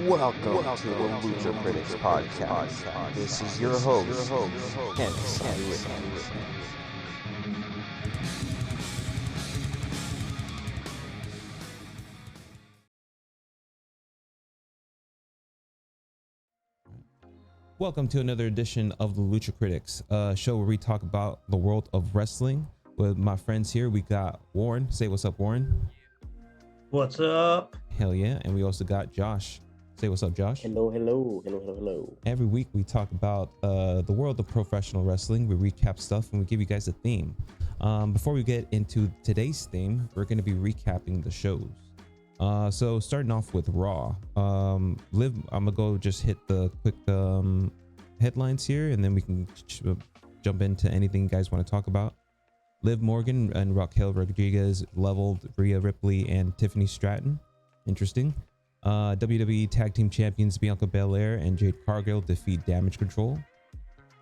Welcome to the Lucha Critics podcast. This is your host, NXT. Welcome to another edition of the Lucha Critics, a show where we talk about the world of wrestling. With my friends here, we got Warren. Say what's up, Warren. What's up? Hell yeah. And we also got Josh. Say what's up, Josh. Hello. Every week we talk about the world of professional wrestling. We recap stuff and we give you guys a theme. Before we get into today's theme, we're going to be recapping the shows. So starting off with Raw, Liv, I'm gonna go just hit the quick headlines here, and then we can jump into anything you guys want to talk about. Liv Morgan and Raquel Rodriguez leveled Rhea Ripley and Tiffany Stratton. Interesting. WWE Tag Team Champions Bianca Belair and Jade Cargill defeat Damage Control.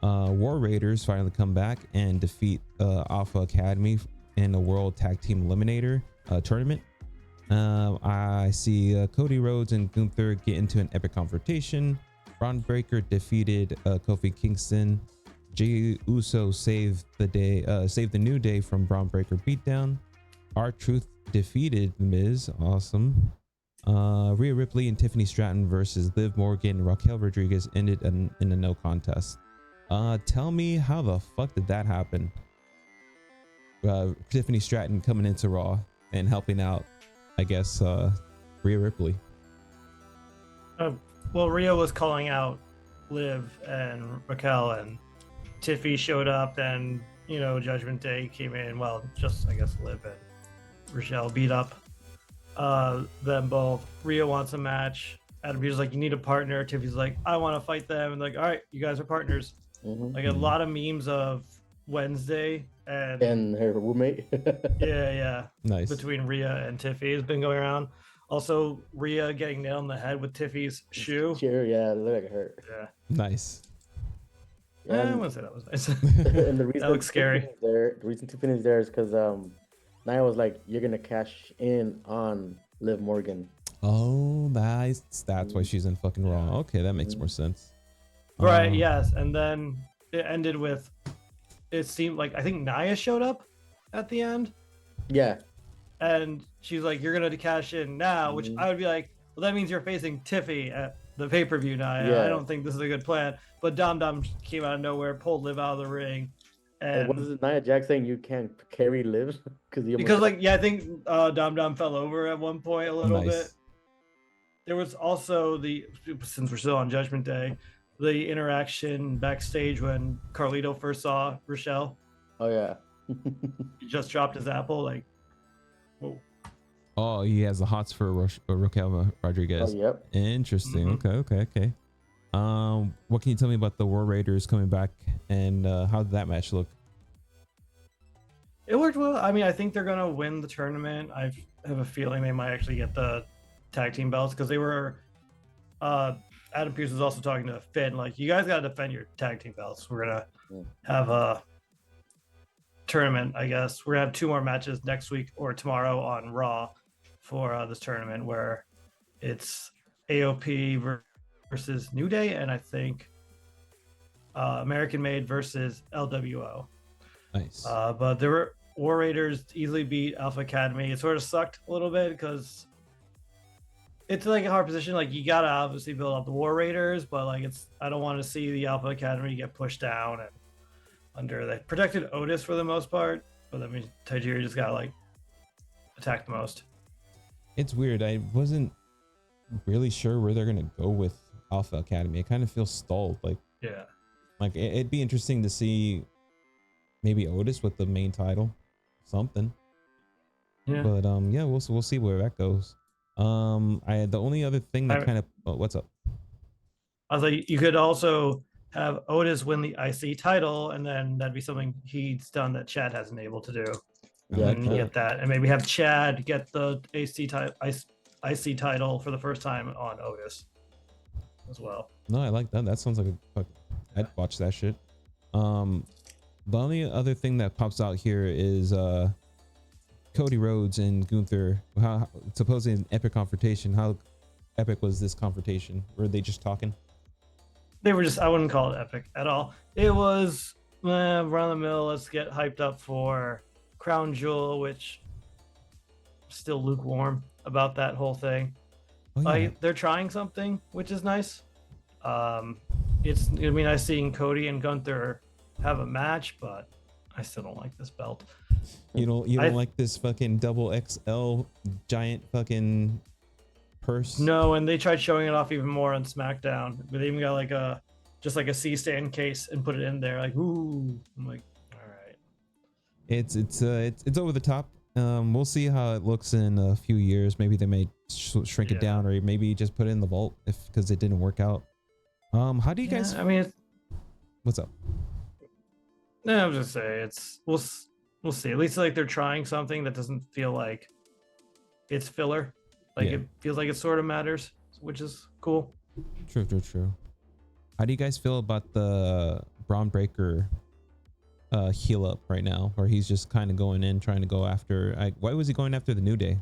War Raiders finally come back and defeat Alpha Academy in a World Tag Team Eliminator tournament. I see Cody Rhodes and Gunther get into an epic confrontation. Braun Breaker defeated Kofi Kingston. Jey Uso saved the New Day from Braun Breaker beatdown. R-Truth defeated The Miz. Awesome. Rhea Ripley and Tiffany Stratton versus Liv Morgan and Raquel Rodriguez ended in a no contest. Tell me, how the fuck did that happen? Tiffany Stratton coming into Raw and helping out, I guess, Rhea Ripley. Well, Rhea was calling out Liv and Raquel, and Tiffy showed up, and Judgment Day came in. Well, just I guess Liv and Rochelle beat up them both. Rhea wants a match. Adam Peter's like, you need a partner. Tiffy's like, I want to fight them, and like, all right, you guys are partners. Like a lot of memes of Wednesday and her roommate. yeah, Nice. Between Rhea and Tiffy has been going around. Also, Rhea getting nailed in the head with Tiffy's shoe. Sure, yeah, it looked like it hurt. Yeah. Nice. I wouldn't say that was nice. And the reason that looks scary. The reason Tiffany's there is because Nia was like, you're gonna cash in on Liv Morgan. Oh, nice. That's why she's in fucking Raw. Okay, that makes more sense. Right, yes. And then it ended with, it seemed like, I think Nia showed up at the end. Yeah. And she's like, you're going to cash in now, which I would be like, well, that means you're facing Tiffy at the pay-per-view now. I don't think this is a good plan. But Dom Dom came out of nowhere, pulled Liv out of the ring. And what is it, Nia Jax saying you can't carry Liv? Because I think Dom Dom fell over at one point a little bit. There was also since we're still on Judgment Day, the interaction backstage when Carlito first saw Rochelle. Oh, yeah. He just dropped his apple, like, whoa. Oh, he has the hots for Raquel Rodriguez. Oh, yep. Interesting. Okay. What can you tell me about the War Raiders coming back, and how did that match look? It worked well. I mean, I think they're gonna win the tournament. I have a feeling they might actually get the tag team belts, because they were Adam Pearce was also talking to Finn, like, you guys got to defend your tag team belts. We're gonna have a tournament, I guess. We're gonna have 2 more matches next week or tomorrow on Raw for this tournament, where it's AOP versus New Day, and I think American Made versus LWO. Nice. But there were War Raiders easily beat Alpha Academy. It sort of sucked a little bit because it's like a hard position. Like, you gotta obviously build up the War Raiders, but like, I don't want to see the Alpha Academy get pushed down and under. They protected Otis for the most part, but I mean, Tajiri just got like attacked the most. It's weird. I wasn't really sure where they're gonna go with Alpha Academy. It kind of feels stalled. Like it'd be interesting to see maybe Otis with the main title, something. Yeah. But we'll see where that goes. The only other thing that what's up? I was like, you could also have Otis win the IC title, and then that'd be something he's done that Chad hasn't able to do. Yeah, and get that, and maybe have Chad get the IC title for the first time on Otis as well. No, I like that. That sounds like I'd watch that shit. The only other thing that pops out here is Cody Rhodes and Gunther, supposedly an epic confrontation. How epic was this confrontation? Were they just talking? They were just, I wouldn't call it epic at all. It was run the mill. Let's get hyped up for Crown Jewel, which still lukewarm about that whole thing. Oh, yeah. They're trying something, which is nice. It's gonna be nice seeing Cody and Gunther have a match, but I still don't like this belt. You don't like this fucking double XL giant fucking purse? No, and they tried showing it off even more on SmackDown. But they even got like a C-stand case and put it in there. Like, ooh, I'm like, all right. It's over the top. We'll see how it looks in a few years. Maybe they may shrink it down, or maybe just put it in the vault because it didn't work out. How do you guys? I mean, what's up? No, I was just saying we'll see. At least like they're trying something that doesn't feel like it's filler. Like it feels like it sort of matters, which is cool. True. How do you guys feel about the Braun Breaker heel up right now, where he's just kind of going in, trying to go after? Why was he going after the New Day?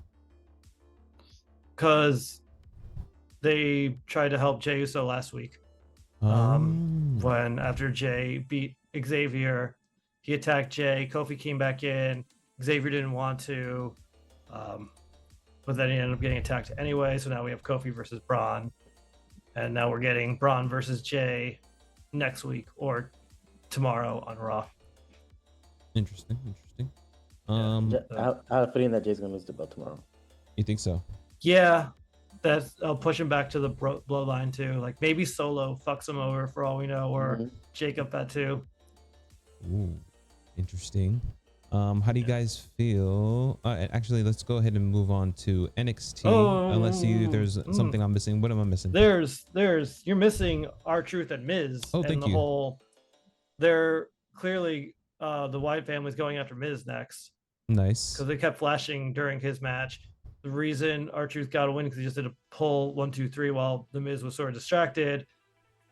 Because they tried to help Jey Uso last week. When after Jey beat Xavier, he attacked Jey. Kofi came back in. Xavier didn't want to, but then he ended up getting attacked anyway. So now we have Kofi versus Braun, and now we're getting Braun versus Jey next week or tomorrow on Raw. Interesting. I have a feeling that Jay's gonna lose the belt tomorrow. You think so? Yeah, I'll push him back to the bloodline too. Like maybe Solo fucks him over for all we know, or Jacob Fatu. Ooh, interesting. How do you guys feel? Actually, let's go ahead and move on to NXT. Unless there's something I'm missing. What am I missing? You're missing R-Truth and Miz. Oh, thank you. They're clearly the Wyatt family's going after Miz next. Nice. Because they kept flashing during his match. The reason R-Truth got a win because he just did a pull 1, 2, 3 while the Miz was sort of distracted,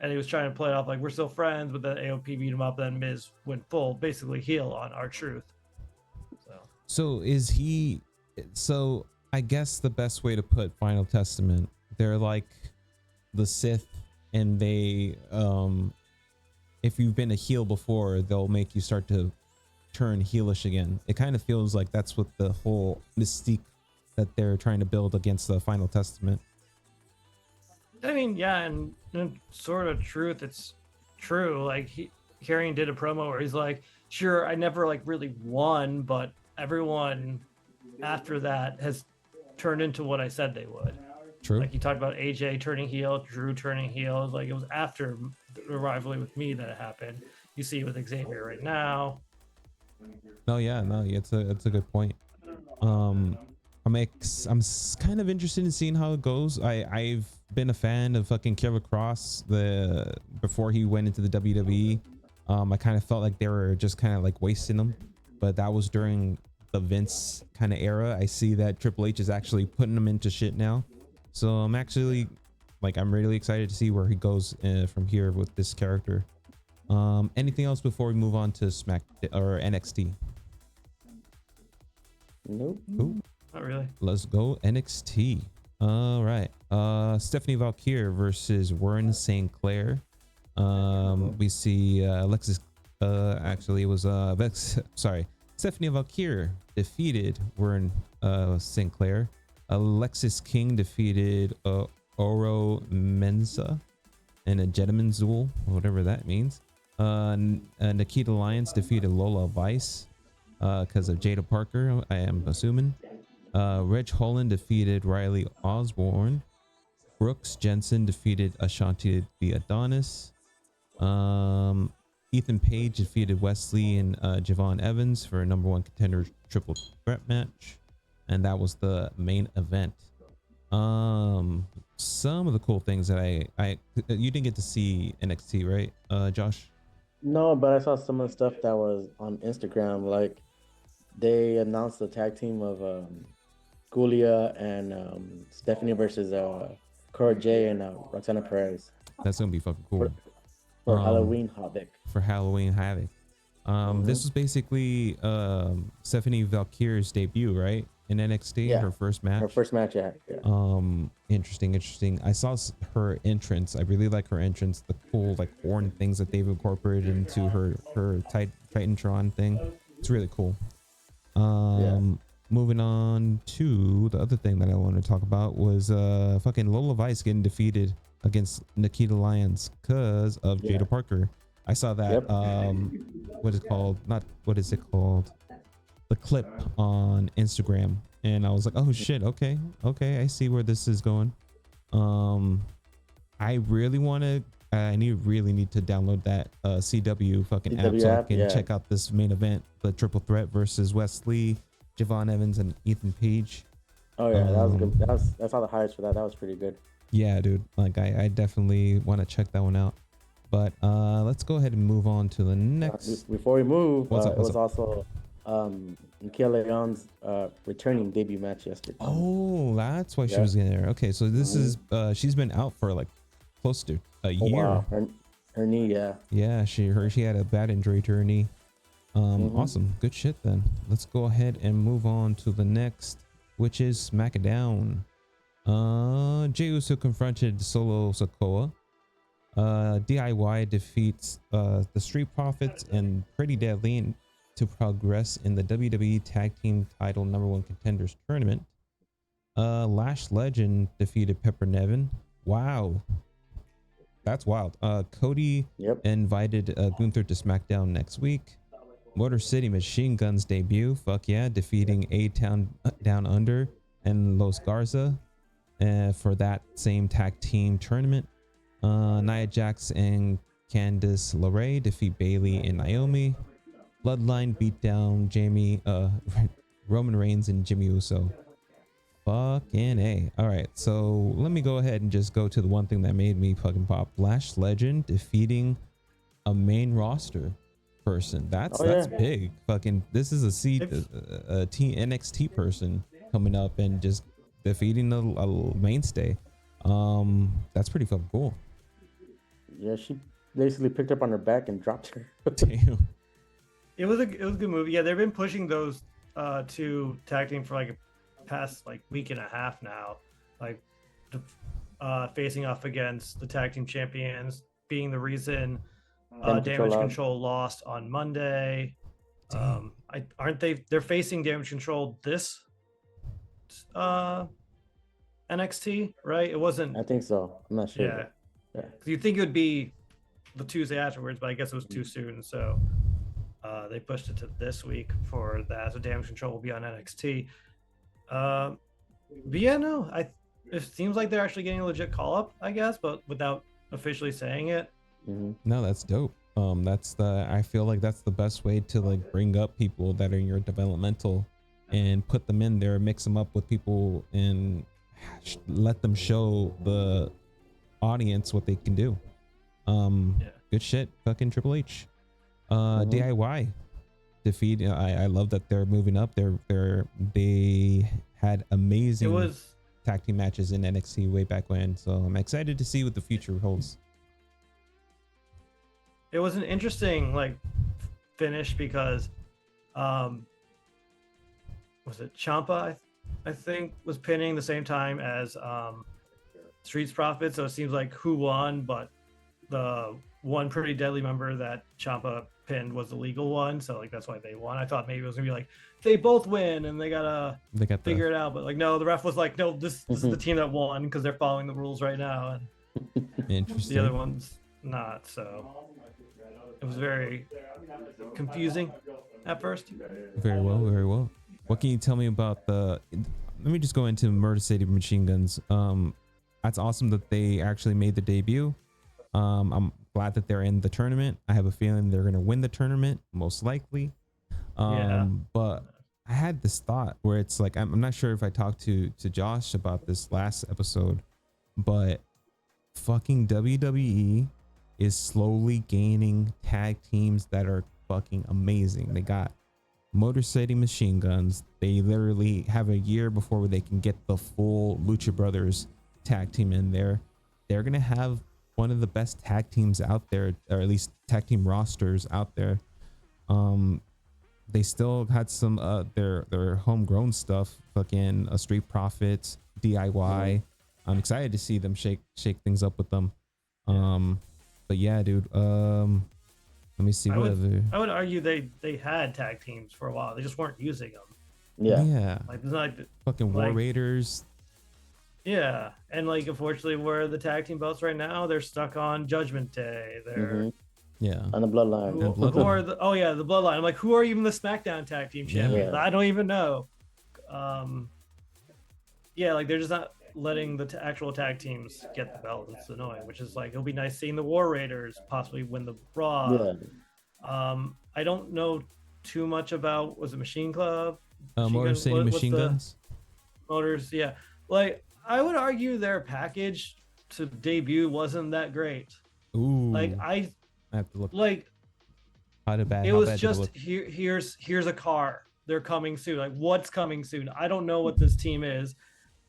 and he was trying to play it off like we're still friends, but then AOP beat him up. Then Miz went full, basically heel on R-Truth. So is he? So I guess the best way to put Final Testament, they're like the Sith, and they, if you've been a heel before, they'll make you start to turn heelish again. It kind of feels like that's what the whole mystique that they're trying to build against the Final Testament. I mean, yeah, and sort of truth. It's true. Like Karrion did a promo where he's like, "Sure, I never like really won, but everyone after that has turned into what I said they would." True. Like you talked about AJ turning heel, Drew turning heel. Like it was after the rivalry with me that it happened. You see it with Xavier right now. No, it's a good point. I'm kind of interested in seeing how it goes. I've been a fan of fucking Killer Cross before he went into the WWE. I kind of felt like they were just kind of like wasting him, but that was during the Vince kind of era. I see that Triple H is actually putting him into shit now, so I'm actually I'm really excited to see where he goes from here with this character. Anything else before we move on to NXT? Nope. Cool. Not really. Let's go NXT. All right. Stephanie Valkyrie versus Warren St. Clair. We see Alexis. Actually, it was Stephanie Valkyrie defeated Warren St. Clair. Alexis King defeated Oro Mensa in a gentleman's duel, whatever that means. Nikita Lyons defeated Lola Vice because of Jada Parker, I am assuming. Reg Holland defeated Riley Osborne. Brooks Jensen defeated Ashanti the Adonis. Ethan Page defeated Wesley and Javon Evans for a number 1 contender triple threat match, and that was the main event. Some of the cool things that you didn't get to see NXT, right, Josh? No, but I saw some of the stuff that was on Instagram. Like they announced the tag team of Gulia and Stephanie versus Cora J and Roxana Perez. That's gonna be fucking cool. For Halloween Havoc. For Halloween Havoc. This was basically Stephanie Valkyrie's debut, right? in NXT. Yeah. Her first match. Her first match, yeah. Interesting. I saw her entrance. I really like her entrance. The cool like horn things that they've incorporated into her Titantron thing. It's really cool. Moving on to the other thing that I wanted to talk about was fucking Lola Vice getting defeated against Nikita Lyons because of Jada Parker. I saw that. What is it called? Not what is it called? The clip on Instagram, and I was like, oh shit, okay, I see where this is going. I really need to download that CW fucking app so I can check out this main event, the triple threat versus Wesley, Javon Evans, and Ethan Page. Oh yeah, that was good. That's all the highlights for that. That was pretty good. Yeah, dude. Like I definitely want to check that one out. But let's go ahead and move on to the next. Before we move, What's it up? was also Michaela Leon's returning debut match yesterday. Oh, that's why she was in there. Okay, so this is she's been out for like close to a year. Wow. Her knee, yeah. Yeah, she had a bad injury to her knee. Awesome, good shit. Then let's go ahead and move on to the next, which is SmackDown. Jey Uso confronted Solo Sikoa. DIY defeats the Street Profits and Pretty Deadly to progress in the WWE Tag Team Title #1 Contenders Tournament. Lash Legend defeated Pepper Nevin. Wow, that's wild. Cody invited Gunther to SmackDown next week. Motor City Machine Guns debut. Fuck yeah, defeating A-Town Down Under and Los Garza for that same tag team tournament. Nia Jax and Candice LeRae defeat Bayley and Naomi. Bloodline beat down Roman Reigns and Jimmy Uso. Fucking A. All right, so let me go ahead and just go to the one thing that made me fucking pop. Lash Legend defeating a main roster person. That's big. Fucking this is a team NXT person coming up and just defeating a mainstay. That's pretty fucking cool. Yeah, she basically picked up on her back and dropped her. Damn. It was a good movie. Yeah, they've been pushing those two tag team for like a past like week and a half now, like facing off against the tag team champions, being the reason Damage Control lost on Monday. Aren't they? They're facing Damage Control this NXT, right? It wasn't. I think so. I'm not sure. Yeah. You'd think it would be the Tuesday afterwards, but I guess it was too soon. So they pushed it to this week for that. So Damage Control will be on NXT. But yeah, no, it seems like they're actually getting a legit call up, I guess, but without officially saying it. No, that's dope. I feel like that's the best way to like bring up people that are in your developmental and put them in there, mix them up with people and let them show the audience what they can do. Good shit. Fucking Triple H. DIY defeat. I love that they're moving up. They had amazing tag team matches in NXT way back when, so I'm excited to see what the future holds. It was an interesting like finish because was it Ciampa I think was pinning the same time as Streets Profits, so it seems like who won, but the one Pretty Deadly member that Ciampa pinned was the legal one, so like that's why they won. I thought maybe it was gonna be like they both win and they gotta figure it out, but like no, the ref was like, no, this is the team that won because they're following the rules right now, and interesting. The other one's not. So it was very confusing at first. Very well. What can you tell me about let me just go into Murder City Machine Guns. That's awesome that they actually made the debut. I'm glad that they're in the tournament. I have a feeling they're going to win the tournament, most likely. But I had this thought where it's like, I'm not sure if I talked to Josh about this last episode, but fucking WWE is slowly gaining tag teams that are fucking amazing. They got Motor City Machine Guns. They literally have a year before they can get the full Lucha Brothers tag team in there. They're gonna have one of the best tag teams out there, or at least tag team rosters out there. They still had some their homegrown stuff fucking Street Profits, DIY. I'm excited to see them shake things up with them. But yeah, dude. Let me see I what other. would argue they had tag teams for a while. They just weren't using them. Yeah. Like it's not like Fucking War Raiders. Yeah, and like unfortunately, where the tag team belts right now, they're stuck on Judgment Day. They're Yeah, on the Bloodline. Who are the the Bloodline? I'm like, who are even the SmackDown tag team champions? Yeah. I don't even know. Like they're just not letting the actual tag teams get the belt. It's annoying. Which is like it'll be nice seeing the War Raiders possibly win the Raw. I don't know too much about was it Machine Club? Motor City Machine Guns. Motors, yeah. Like I would argue their package to debut wasn't that great. Ooh. Like I have to look. Like how bad it was bad just here's a car. They're coming soon. Like what's coming soon? I don't know what this team is.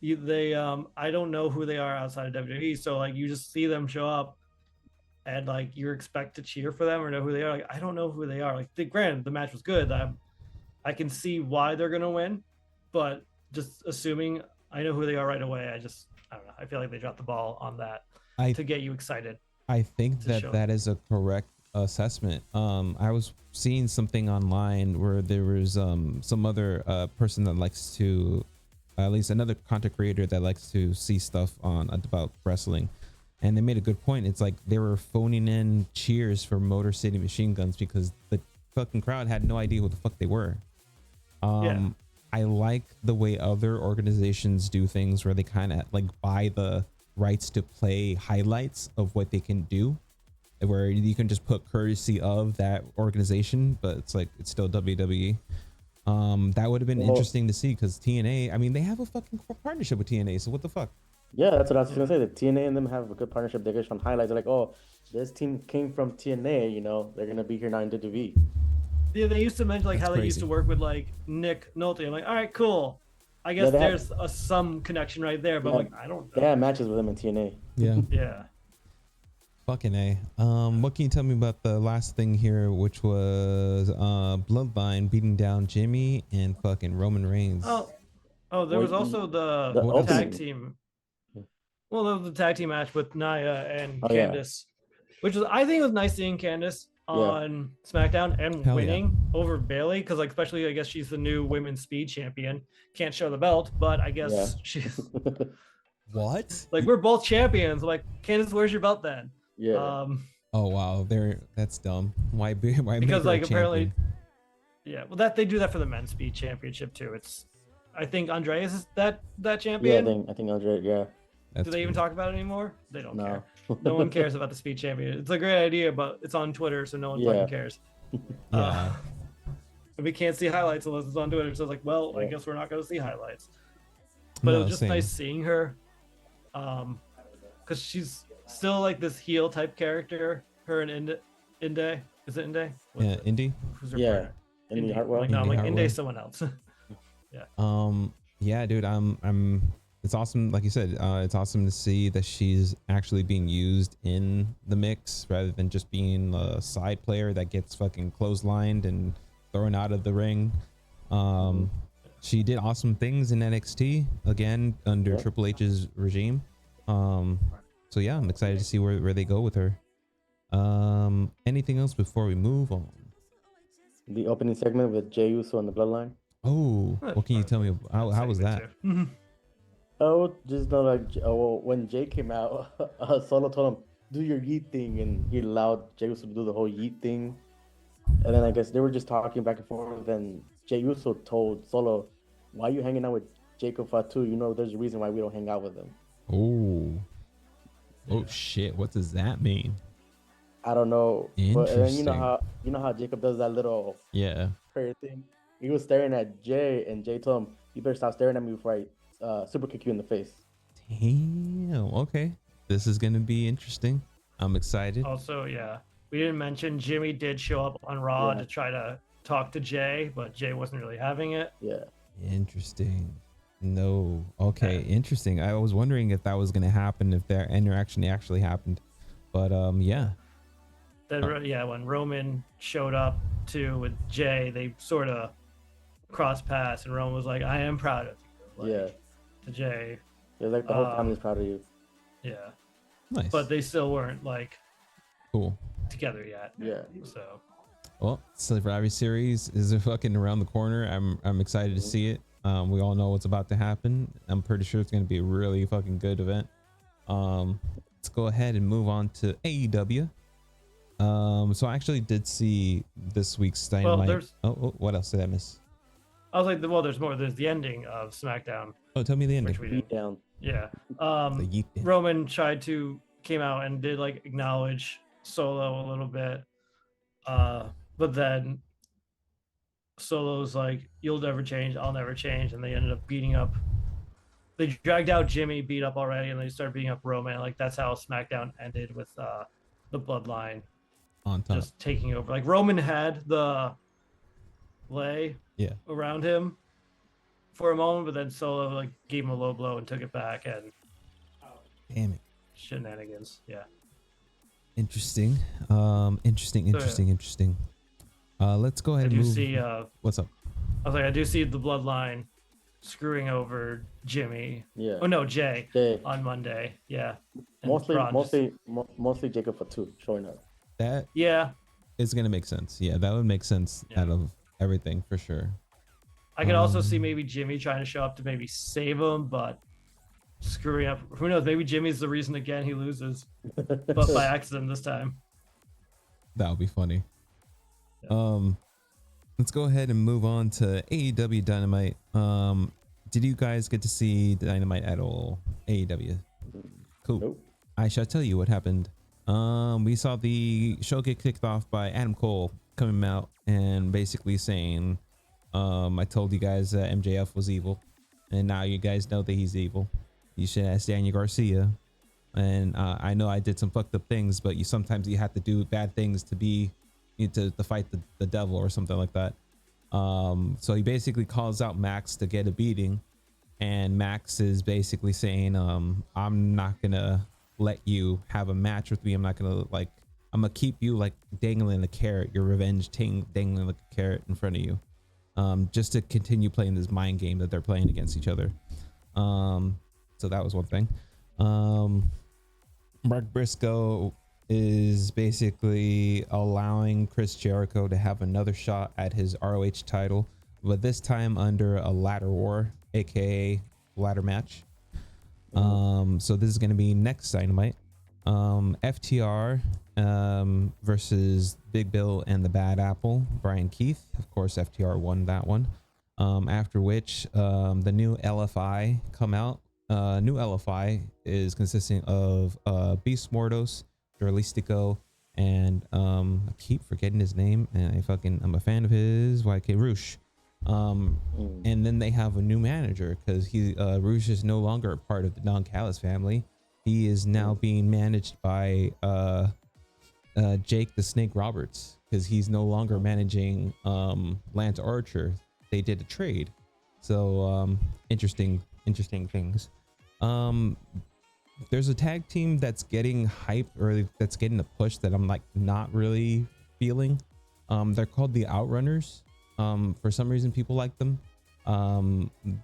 I don't know who they are outside of WWE. So like you just see them show up, and like you're expect to cheer for them or know who they are. Like I don't know who they are. Like granted, the match was good. I can see why they're gonna win, but just assuming I know who they are right away, I don't know. I feel like they dropped the ball on that to get you excited. I think that is a correct assessment. I was seeing something online where there was some other person that likes to, at least another content creator that likes to see stuff about wrestling, and they made a good point. It's like they were phoning in cheers for Motor City Machine Guns because the fucking crowd had no idea who the fuck they were. I like the way other organizations do things where they kind of like buy the rights to play highlights of what they can do, where you can just put courtesy of that organization, but it's like it's still WWE. That would have been interesting to see because TNA, I mean, they have a fucking partnership with TNA, so what the fuck? Yeah, that's what I was gonna say. The TNA and them have a good partnership. They get on highlights. They're like, oh, this team came from TNA. You know, they're gonna be here now in WWE. Yeah, they used to mention like how they used to work with like Nick Nolte. I'm like, all right, cool. I guess there's some connection right there, but like I don't know. They had matches with them in TNA. Yeah. Yeah. Fucking A. What can you tell me about the last thing here, which was Bloodline beating down Jimmy and fucking Roman Reigns? Oh, there was also the tag team. Well, there was the tag team match with Nia and Candice, which was I think it was nice seeing Candice on SmackDown and winning over Bailey because like especially I guess she's the new women's speed champion. Can't show the belt, but I guess she's what? Like we're both champions. Like Candice, where's your belt then? Yeah. Oh wow, that's dumb. Why because like apparently well that they do that for the men's speed championship too. It's I think Andreas is that champion. Yeah, I think Andreas, do they even talk about it anymore? They don't care. No one cares about the speed champion. It's a great idea, but it's on Twitter, so no one fucking cares. We can't see highlights unless it's on Twitter. So it's like, well, I guess we're not going to see highlights. But it was just nice seeing her, because she's still like this heel type character. Her and Inde. Is it Inde? Yeah, Indy. Who's her partner? Indy Hartwell. Like, no, I'm like Inde's someone else. Yeah, dude. I'm. It's awesome, like you said. It's awesome to see that she's actually being used in the mix rather than just being a side player that gets fucking clotheslined and thrown out of the ring. She did awesome things in NXT again under Triple H's regime. So yeah, I'm excited to see where they go with her. Anything else before we move on? The opening segment with Jey Uso and the Bloodline. Oh, what can you tell me? How was that? Oh, just know like when Jay came out, Solo told him do your yeet thing, and he allowed Jey Uso to do the whole yeet thing. And then I guess they were just talking back and forth. And Jey Uso told Solo, "Why are you hanging out with Jacob Fatu? You know, there's a reason why we don't hang out with him." Oh shit! What does that mean? I don't know. But and then you know how Jacob does that little prayer thing. He was staring at Jay, and Jay told him, "You better stop staring at me before I super kick you in the face." Damn. Okay, this is gonna be interesting. I'm excited. Also, we didn't mention Jimmy did show up on Raw to try to talk to Jay, but Jay wasn't really having it. Yeah. Interesting. No. Okay. Interesting. I was wondering if that was gonna happen, if their interaction actually happened, but Then when Roman showed up too with Jay, they sort of crossed paths, and Roman was like, "I am proud of you. like, Yeah. to Jay. It's like the whole family's proud of you. Yeah, Nice. but they still weren't like Cool. together yet. Yeah. So Well, Survivor Series is fucking around the corner. I'm excited to see it. We all know what's about to happen. I'm pretty sure it's going to be a really fucking good event. Let's go ahead and move on to AEW. So I actually did see this week's Dynamite. What else did I miss? I was like, well, there's more. There's the ending of SmackDown. Oh, tell me the ending. Which we didn't. Beat down. Yeah. The yeet down. Roman came out and did like acknowledge Solo a little bit. But then Solo's like, you'll never change, I'll never change. And they ended up beating up. They dragged out Jimmy, beat up already, and they started beating up Roman. Like that's how SmackDown ended with the bloodline On top. just taking over. Like Roman had the lay around him for a moment, but then Solo like gave him a low blow and took it back, and Damn it. shenanigans. Yeah. Interesting. Interesting. Let's go ahead I and do move. see What's up? I was like, I do see the bloodline screwing over Jimmy. Yeah. Oh no, Jay Jay. on Monday. Yeah. And Mostly Braun just- mostly Jacob for 2 showing up. That Yeah. is gonna make sense. Yeah, that would make sense out of everything for sure. I could also see maybe Jimmy trying to show up to maybe save him, but screwing up. Who knows? Maybe Jimmy's the reason again he loses, but by accident this time. That would be funny. Let's go ahead and move on to AEW Dynamite. Did you guys get to see Dynamite at all? AEW. Cool. Nope. I shall tell you what happened. We saw the show get kicked off by Adam Cole coming out and basically saying, I told you guys that MJF was evil, and now you guys know that he's evil. You should ask Daniel Garcia. And I know I did some fucked up things, but sometimes you have to do bad things to fight the devil or something like that. So he basically calls out Max to get a beating, and Max is basically saying, I'm not gonna let you have a match with me. I'm gonna keep you like dangling a carrot, your revenge dangling like a carrot in front of you, just to continue playing this mind game that they're playing against each other. So that was one thing. Mark Briscoe is basically allowing Chris Jericho to have another shot at his ROH title, but this time under a ladder war, aka ladder match. So this is going to be next Dynamite. FTR versus Big Bill and the Bad Apple, Brian Keith. Of course, FTR won that one. After which the new LFI come out. New LFI is consisting of Beast Mordos, Duralistico, and I keep forgetting his name, and I'm a fan of his, YK Roosh. And then they have a new manager because Roosh is no longer a part of the Don Callis family. He is now being managed by Jake the Snake Roberts, because he's no longer managing Lance Archer. They did a trade. So interesting things. There's a tag team that's getting hype, or that's getting a push that I'm like not really feeling. They're called the Outrunners. For some reason people like them.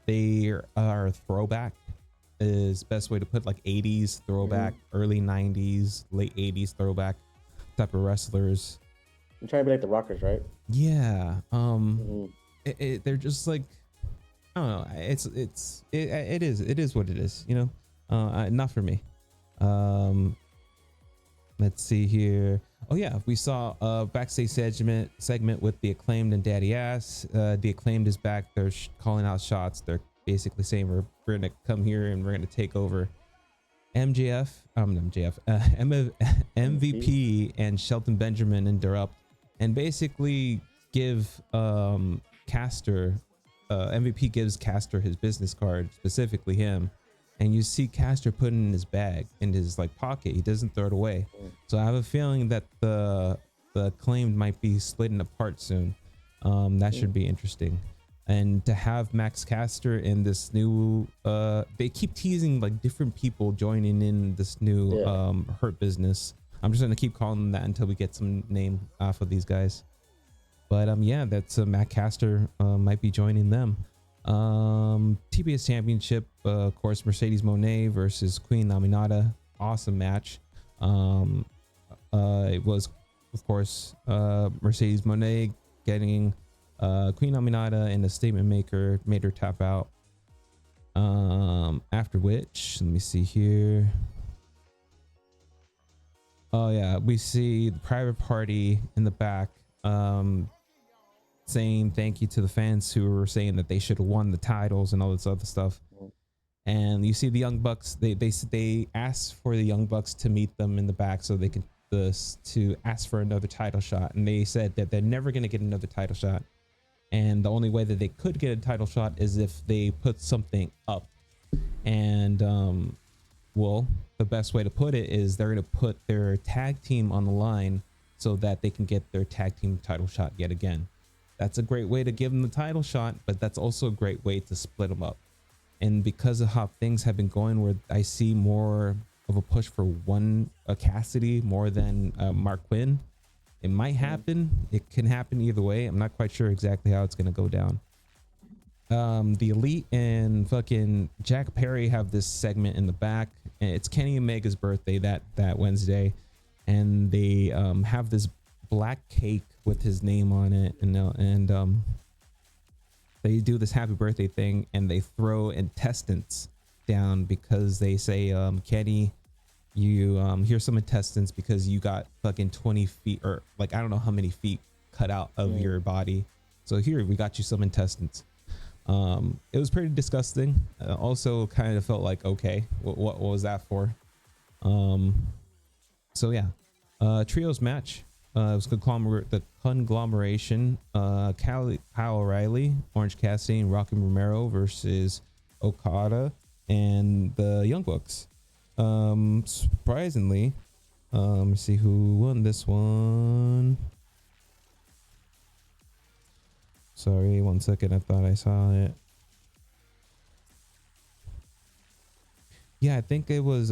They are a throwback, is best way to put, like 80s throwback, early 90s, late 80s throwback type of wrestlers. I'm trying to be like the Rockers, right? Yeah. They're just like, I don't know. It is what it is, you know. Not for me. Let's see here. Oh yeah, we saw a backstage segment with the Acclaimed and Daddy Ass. The Acclaimed is back. They're calling out shots. They're basically saying we're gonna come here and we're gonna take over. MVP and Shelton Benjamin interrupt and basically give Caster. MVP gives Caster his business card, specifically him, and you see Caster put it in his bag, in his like pocket. He doesn't throw it away. So I have a feeling that the Acclaimed might be splitting apart soon. That should be interesting. And to have Max Caster in this new, they keep teasing like different people joining in this new Hurt Business. I'm just gonna keep calling them that until we get some name off of these guys. But yeah, that's Matt Caster might be joining them. TBS Championship, of course, Mercedes Moné versus Queen Laminata. Awesome match. It was, of course, Mercedes Moné getting Queen Laminata and the statement maker made her tap out. After which, let me see here. Oh yeah, we see the private party in the back saying thank you to the fans who were saying that they should have won the titles and all this other stuff. And you see the Young Bucks, they asked for the Young Bucks to meet them in the back so they could to ask for another title shot, and they said that they're never going to get another title shot, and the only way that they could get a title shot is if they put something up. And well, the best way to put it is they're going to put their tag team on the line so that they can get their tag team title shot yet again. That's a great way to give them the title shot, but that's also a great way to split them up. And because of how things have been going, where I see more of a push for one Cassidy more than Mark Quinn, it might happen. It can happen either way. I'm not quite sure exactly how it's going to go down. The Elite and fucking Jack Perry have this segment in the back, and it's Kenny Omega's birthday that Wednesday, and they have this black cake with his name on it, and they do this happy birthday thing, and they throw intestines down because they say, Kenny, you here's some intestines because you got fucking 20 feet, or like I don't know how many feet cut out of your body, so here we got you some intestines. It was pretty disgusting. Also kind of felt like, okay, what was that for? So yeah, trios match. It was the conglomeration, Kyle O'Reilly, Orange Cassidy, and Rocky Romero versus Okada and the Young Bucks. Surprisingly, let's see who won this one. Sorry, 1 second. I thought I saw it. Yeah, I think it was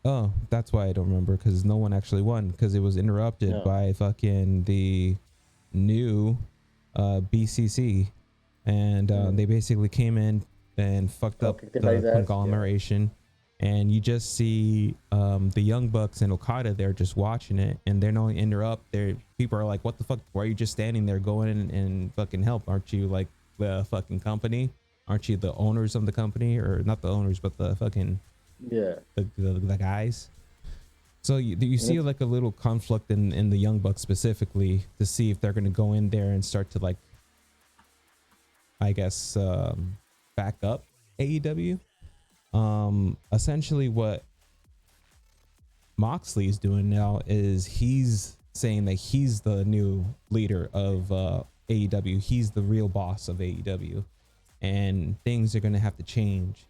oh, that's why I don't remember, because no one actually won, because it was interrupted by fucking the new BCC, and they basically came in and fucked up the conglomeration. And you just see the Young Bucks and Okada there just watching it, and they're not interrupt. People are like, what the fuck, why are you just standing there? Going and fucking help. Aren't you like the fucking company? Aren't you the owners of the company? Or not the owners, but the fucking the guys. So you see like a little conflict in the Young Bucks specifically, to see if they're going to go in there and start to, like, I guess, back up AEW. Essentially what Moxley is doing now is he's saying that he's the new leader of AEW. He's the real boss of AEW, and things are going to have to change.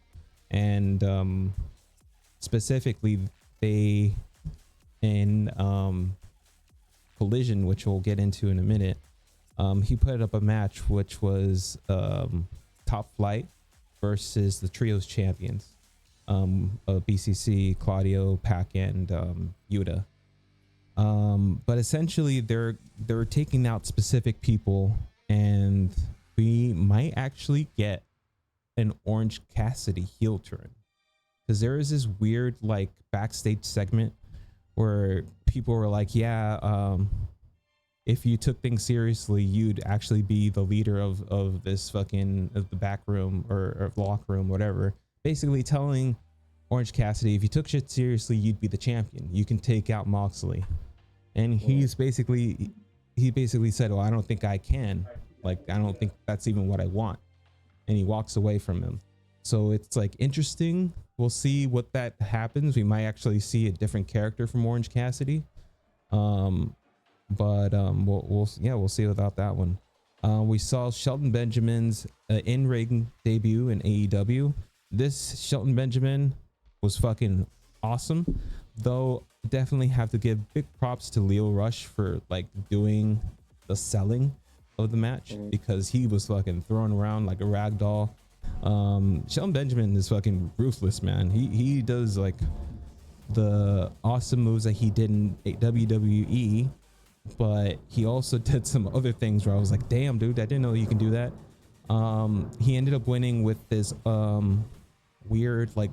And specifically, they in Collision, which we'll get into in a minute, he put up a match which was Top Flight versus the Trios champions of BCC, Claudio, Pac, and Yuta. But essentially they're taking out specific people, and we might actually get an Orange Cassidy heel turn, because there is this weird like backstage segment where people were like, yeah, if you took things seriously, you'd actually be the leader of this fucking of the back room or locker room, whatever. Basically telling Orange Cassidy, if you took shit seriously, you'd be the champion. You can take out Moxley. And he basically said, well, I don't think I can. Like, I don't think that's even what I want. And he walks away from him. So it's like interesting. We'll see what that happens. We might actually see a different character from Orange Cassidy. We'll see about that one. We saw Shelton Benjamin's in-ring debut in AEW. This Shelton Benjamin was fucking awesome, though. Definitely have to give big props to Leo Rush for like doing the selling of the match, because he was fucking thrown around like a rag doll. Shelton Benjamin is fucking ruthless, man. He does like the awesome moves that he did in WWE, but he also did some other things where I was like, damn, dude, I didn't know you can do that. He ended up winning with this weird, like,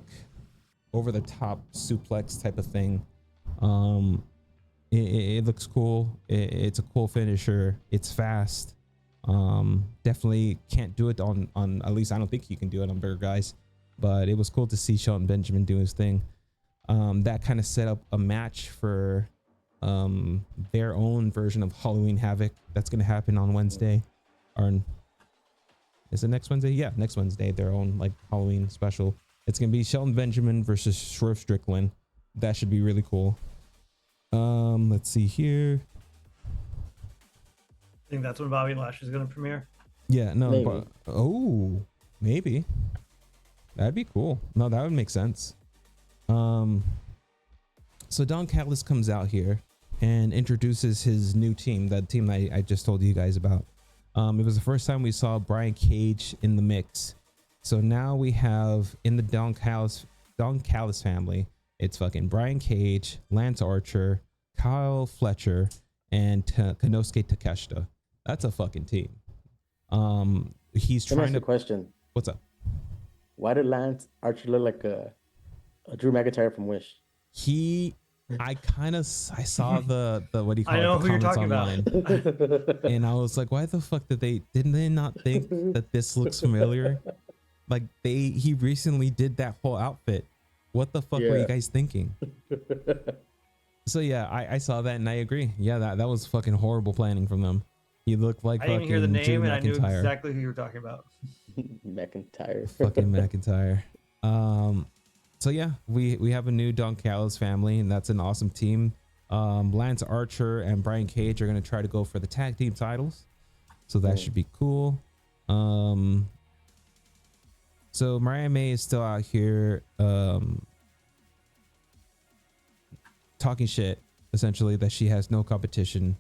over the top suplex type of thing. It looks cool. It's a cool finisher. It's fast. Definitely can't do it on at least I don't think you can do it on bigger guys, but it was cool to see Shelton Benjamin do his thing. That kind of set up a match for their own version of Halloween Havoc that's going to happen on Wednesday. Or is it next Wednesday? Yeah, next Wednesday, their own like Halloween special. It's going to be Shelton Benjamin versus Swerve Strickland. That should be really cool. Let's see here. I think that's when Bobby Lashley's going to premiere. Yeah, no, Maybe. but maybe that'd be cool. No, that would make sense. So Don Callis comes out here and introduces his new team, that team I just told you guys about. It was the first time we saw Brian Cage in the mix. So now we have in the Don Callis family, it's fucking Brian Cage, Lance Archer, Kyle Fletcher, and Konosuke Takeshita. That's a fucking team. He's Let me trying ask to. a question. What's up? Why did Lance Archer look like a Drew McIntyre from Wish? I saw the what do you call I it? know The who you're comments talking online, and I was like, why the fuck didn't they not think that this looks familiar? Like he recently did that whole outfit. What the fuck were you Yeah. guys thinking? So yeah, I saw that and I agree. Yeah, that was fucking horrible planning from them. He looked like I didn't fucking even hear the Drew name, and I knew McIntyre. exactly who you were talking about. McIntyre. Fucking McIntyre. So yeah, we have a new Don Callis family, and that's an awesome team. Lance Archer and Brian Cage are gonna try to go for the tag team titles, so that should be cool. So Mariah May is still out here talking shit, essentially, that she has no competition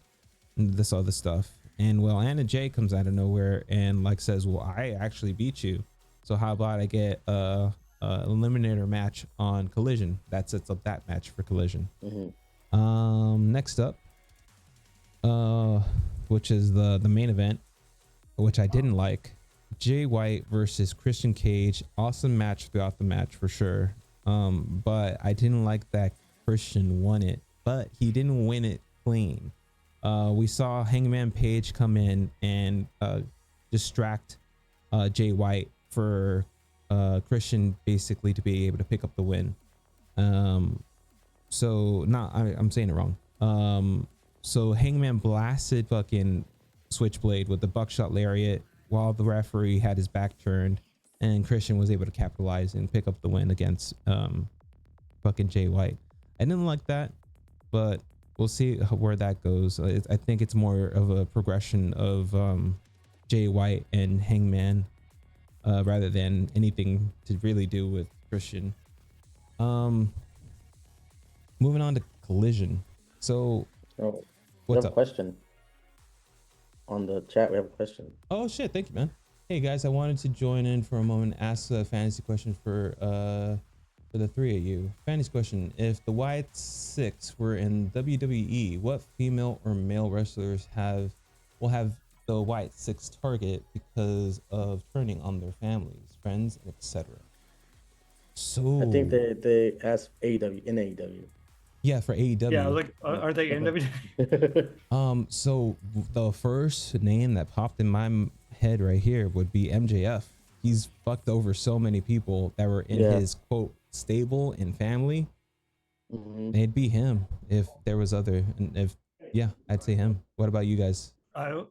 and this other stuff. And well, Anna Jay comes out of nowhere and like says, well, I actually beat you, so how about I get a eliminator match on Collision? That sets up that match for Collision. Next up, which is the main event, which I didn't like. Jay White versus Christian Cage. Awesome match throughout the match for sure. But I didn't like that Christian won it, but he didn't win it clean. We saw Hangman Page come in and distract Jay White for Christian basically to be able to pick up the win. I'm saying it wrong. So Hangman blasted fucking Switchblade with the buckshot lariat while the referee had his back turned, and Christian was able to capitalize and pick up the win against fucking Jay White. I didn't like that, but we'll see where that goes. I think it's more of a progression of Jay White and Hangman rather than anything to really do with Christian. Moving on to Collision. So Oh, we what's have a up? question on the chat. We have a question. Oh shit, thank you, man. Hey guys, I wanted to join in for a moment and ask a fantasy question for the three of you. Fantasy question: if the Wyatt Six were in WWE, what female or male wrestlers will have the Wyatt Six target because of turning on their families, friends, and etc.? So I think they asked AEW in AEW. yeah, for AEW. Yeah, I was like, are they in WWE? So the first name that popped in my head right here would be MJF. He's fucked over so many people that were in his quote stable and family. It'd be him if there was other. And if I'd say him. What about you guys? I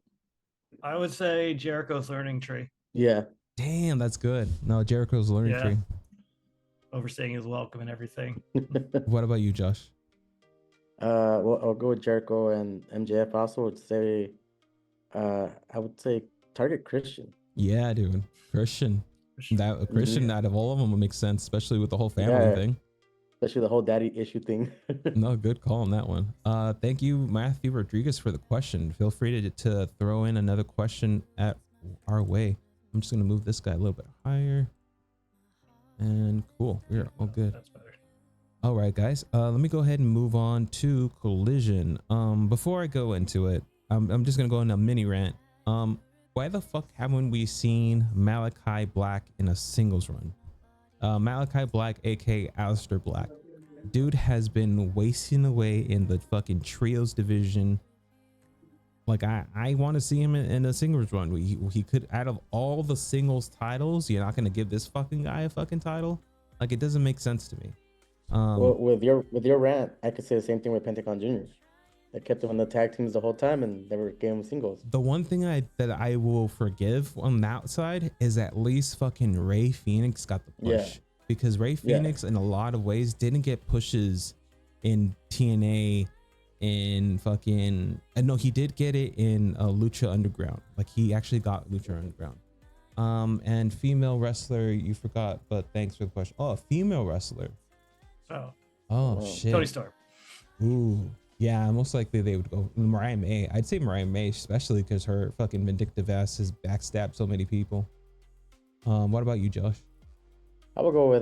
would say Jericho's learning tree, Yeah. Damn, that's good. No, Jericho's learning Yeah. tree. overstaying his welcome and everything. What about you, Josh? Well, I'll go with Jericho and MJF. Also, would say, I would say target Christian. Yeah, dude, Christian. That Christian out of all of them would make sense, especially with the whole family thing. Especially the whole daddy issue thing. No, good call on that one. Thank you, Matthew Rodriguez, for the question. Feel free to throw in another question at our way. I'm just gonna move this guy a little bit higher. And cool, we're all good. That's better. All right, guys. Let me go ahead and move on to Collision. Before I go into it, I'm just gonna go on a mini rant. Why the fuck haven't we seen Malakai Black in a singles run? Malakai Black, aka Aleister Black, dude has been wasting away in the fucking trios division. Like I want to see him in a singles run. He could, out of all the singles titles, you're not gonna give this fucking guy a fucking title. Like, it doesn't make sense to me. Well, with your rant, I could say the same thing with Pentagon Jr. They kept him in the tag teams the whole time and never gave him singles. The one thing that I will forgive on that side is at least fucking Ray Phoenix got the push. Because Ray Phoenix in a lot of ways didn't get pushes in TNA, in fucking, no, he did get it in Lucha Underground. Like, he actually got Lucha Underground. And female wrestler, you forgot, but thanks for the question. Oh, a female wrestler. Oh shit. Tony Storm. Ooh, yeah, most likely they would go Mariah May. I'd say Mariah May, especially because her fucking vindictive ass has backstabbed so many people. What about you, Josh? I would go with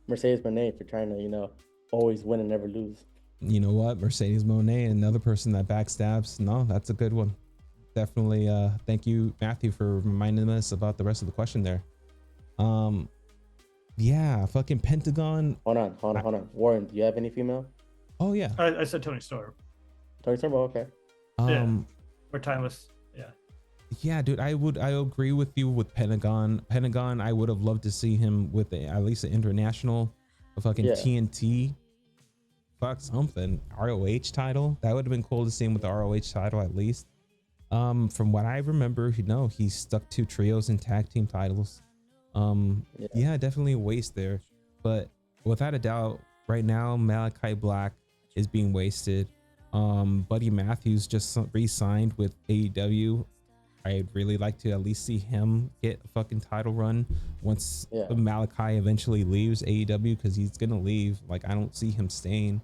Mercedes Moné for trying to, always win and never lose. You know what? Mercedes Moné, another person that backstabs. No, that's a good one. Definitely. Thank you, Matthew, for reminding us about the rest of the question there. Yeah, fucking Pentagon. Hold on. Warren, do you have any female? Oh yeah. I said Tony Storm. Tony Storm, okay. We're timeless. Yeah, dude, I agree with you with Pentagon. I would have loved to see him with at least an international, a fucking TNT, fuck something, ROH title. That would have been cool to see him with the ROH title at least. From what I remember, he stuck to trios and tag team titles. Yeah, definitely a waste there. But without a doubt, right now Malakai Black is being wasted. Buddy Matthews just re-signed with AEW. I'd really like to at least see him get a fucking title run once Malakai eventually leaves AEW, because he's gonna leave. Like, I don't see him staying.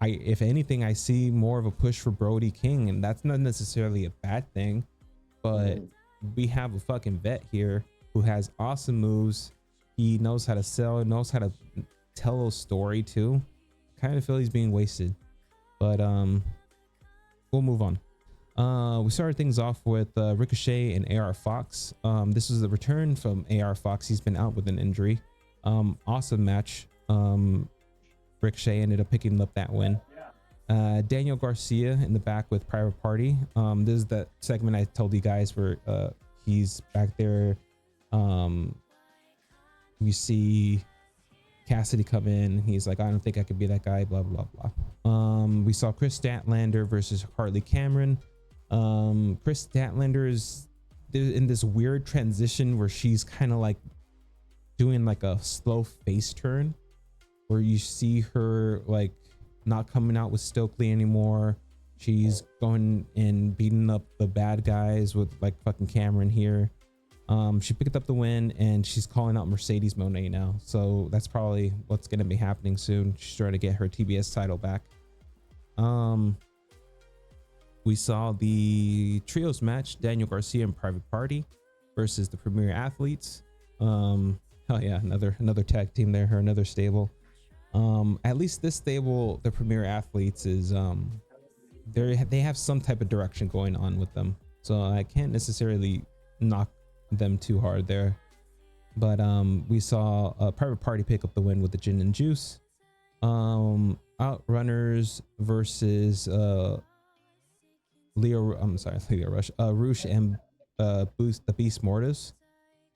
If anything, I see more of a push for Brody King, and that's not necessarily a bad thing, but we have a fucking vet here who has awesome moves. He knows how to sell, knows how to tell a story too. Kind of feel he's being wasted, but we'll move on. We started things off with Ricochet and AR Fox. This is the return from AR Fox. He's been out with an injury. Awesome match. Ricochet ended up picking up that win. Daniel Garcia in the back with Private Party. This is that segment I told you guys where he's back there. You see Cassidy come in. He's like, I don't think I could be that guy, blah blah blah. We saw Chris Statlander versus Harley Cameron. Chris Statlander is in this weird transition where she's kind of like doing like a slow face turn, where you see her like not coming out with Stokely anymore. She's going and beating up the bad guys with like fucking Cameron here. She picked up the win, and she's calling out Mercedes Moné now. So that's probably what's going to be happening soon. She's trying to get her TBS title back. We saw the trios match, Daniel Garcia and Private Party versus the Premier Athletes. Oh yeah, another tag team there, or another stable. At least this stable, the Premier Athletes, is they have some type of direction going on with them. So I can't necessarily knock them too hard there. But we saw Private Party pick up the win with the Gin and Juice. Outrunners versus Leo Rush, Roosh and the Beast Mortis.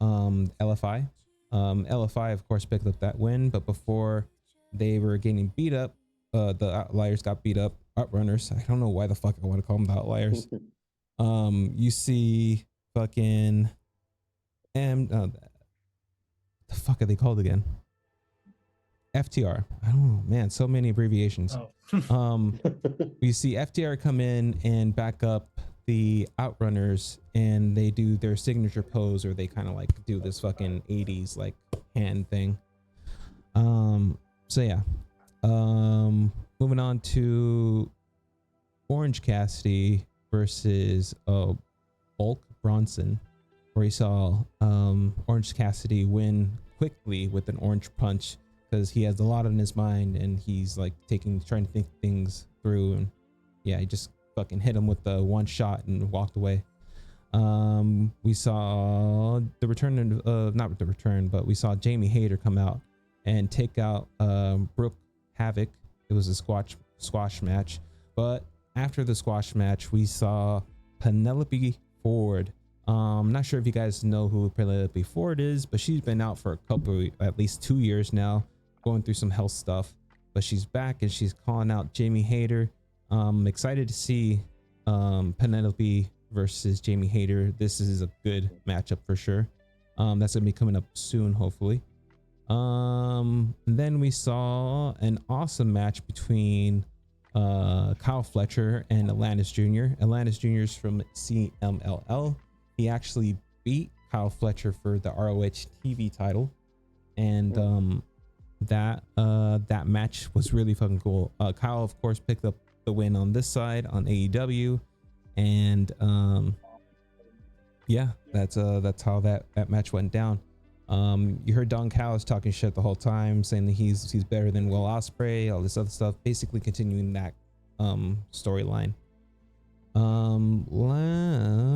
LFI. LFI of course picked up that win, but before they were getting beat up, the Outliers got beat up. Outrunners, I don't know why the fuck I want to call them the Outliers. You see fucking the fuck are they called again? FTR. I don't know, man, so many abbreviations. You see FTR come in and back up the Outrunners, and they do their signature pose, or they kind of like do this fucking 80s like hand thing. So yeah, moving on to Orange Cassidy versus Bulk Bronson, where you saw Orange Cassidy win quickly with an orange punch because he has a lot on his mind and he's like trying to think things through. And yeah, he just fucking hit him with the one shot and walked away. We saw the return of not the return, but we saw Jamie Hayter come out and take out Brooke Havoc. It was a squash match, but after the squash match, we saw Penelope Ford. I'm not sure if you guys know who Penelope Ford is, but she's been out for at least 2 years now, going through some health stuff. But she's back and she's calling out Jamie Hayter. Excited to see Penelope versus Jamie Hayter. This is a good matchup for sure. That's gonna be coming up soon, hopefully. Then we saw an awesome match between Kyle Fletcher and Atlantis Jr. Atlantis Jr. is from CMLL. He actually beat Kyle Fletcher for the ROH TV title, and that match was really fucking cool. Kyle, of course, picked up the win on this side on AEW, and yeah, that's how that match went down. You heard Don Callis talking shit the whole time, saying that he's better than Will Ospreay, all this other stuff, basically continuing that storyline.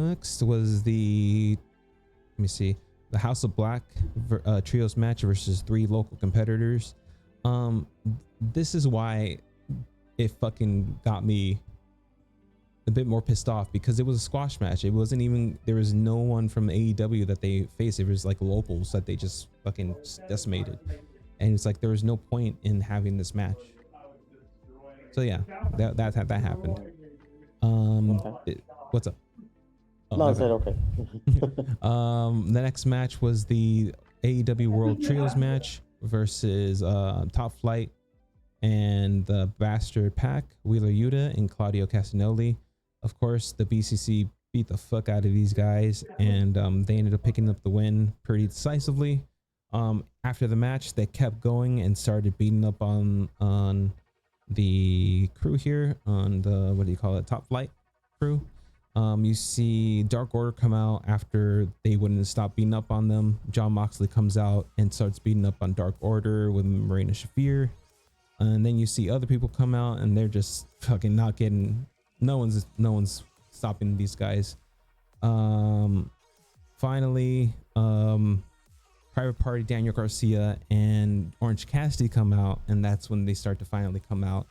Next was the House of Black trios match versus 3 local competitors. This is why it fucking got me a bit more pissed off, because it was a squash match. It wasn't even, there was no one from AEW that they faced. It was like locals that they just fucking decimated, and it's like there was no point in having this match. So yeah, that happened. What's up? Oh, No, I said okay. The next match was the AEW World Trios match versus Top Flight and the Bastard Pack, Wheeler Yuta and Claudio Castagnoli. Of course, the BCC beat the fuck out of these guys, and they ended up picking up the win pretty decisively. After the match, they kept going and started beating up on the crew here, on the, what do you call it, Top Flight crew. You see Dark Order come out after they wouldn't stop beating up on them. John Moxley comes out and starts beating up on Dark Order with Marina Shafir. And then you see other people come out and they're just fucking not getting, no one's stopping these guys. Finally, Private Party, Daniel Garcia and Orange Cassidy come out, and that's when they start to finally come out,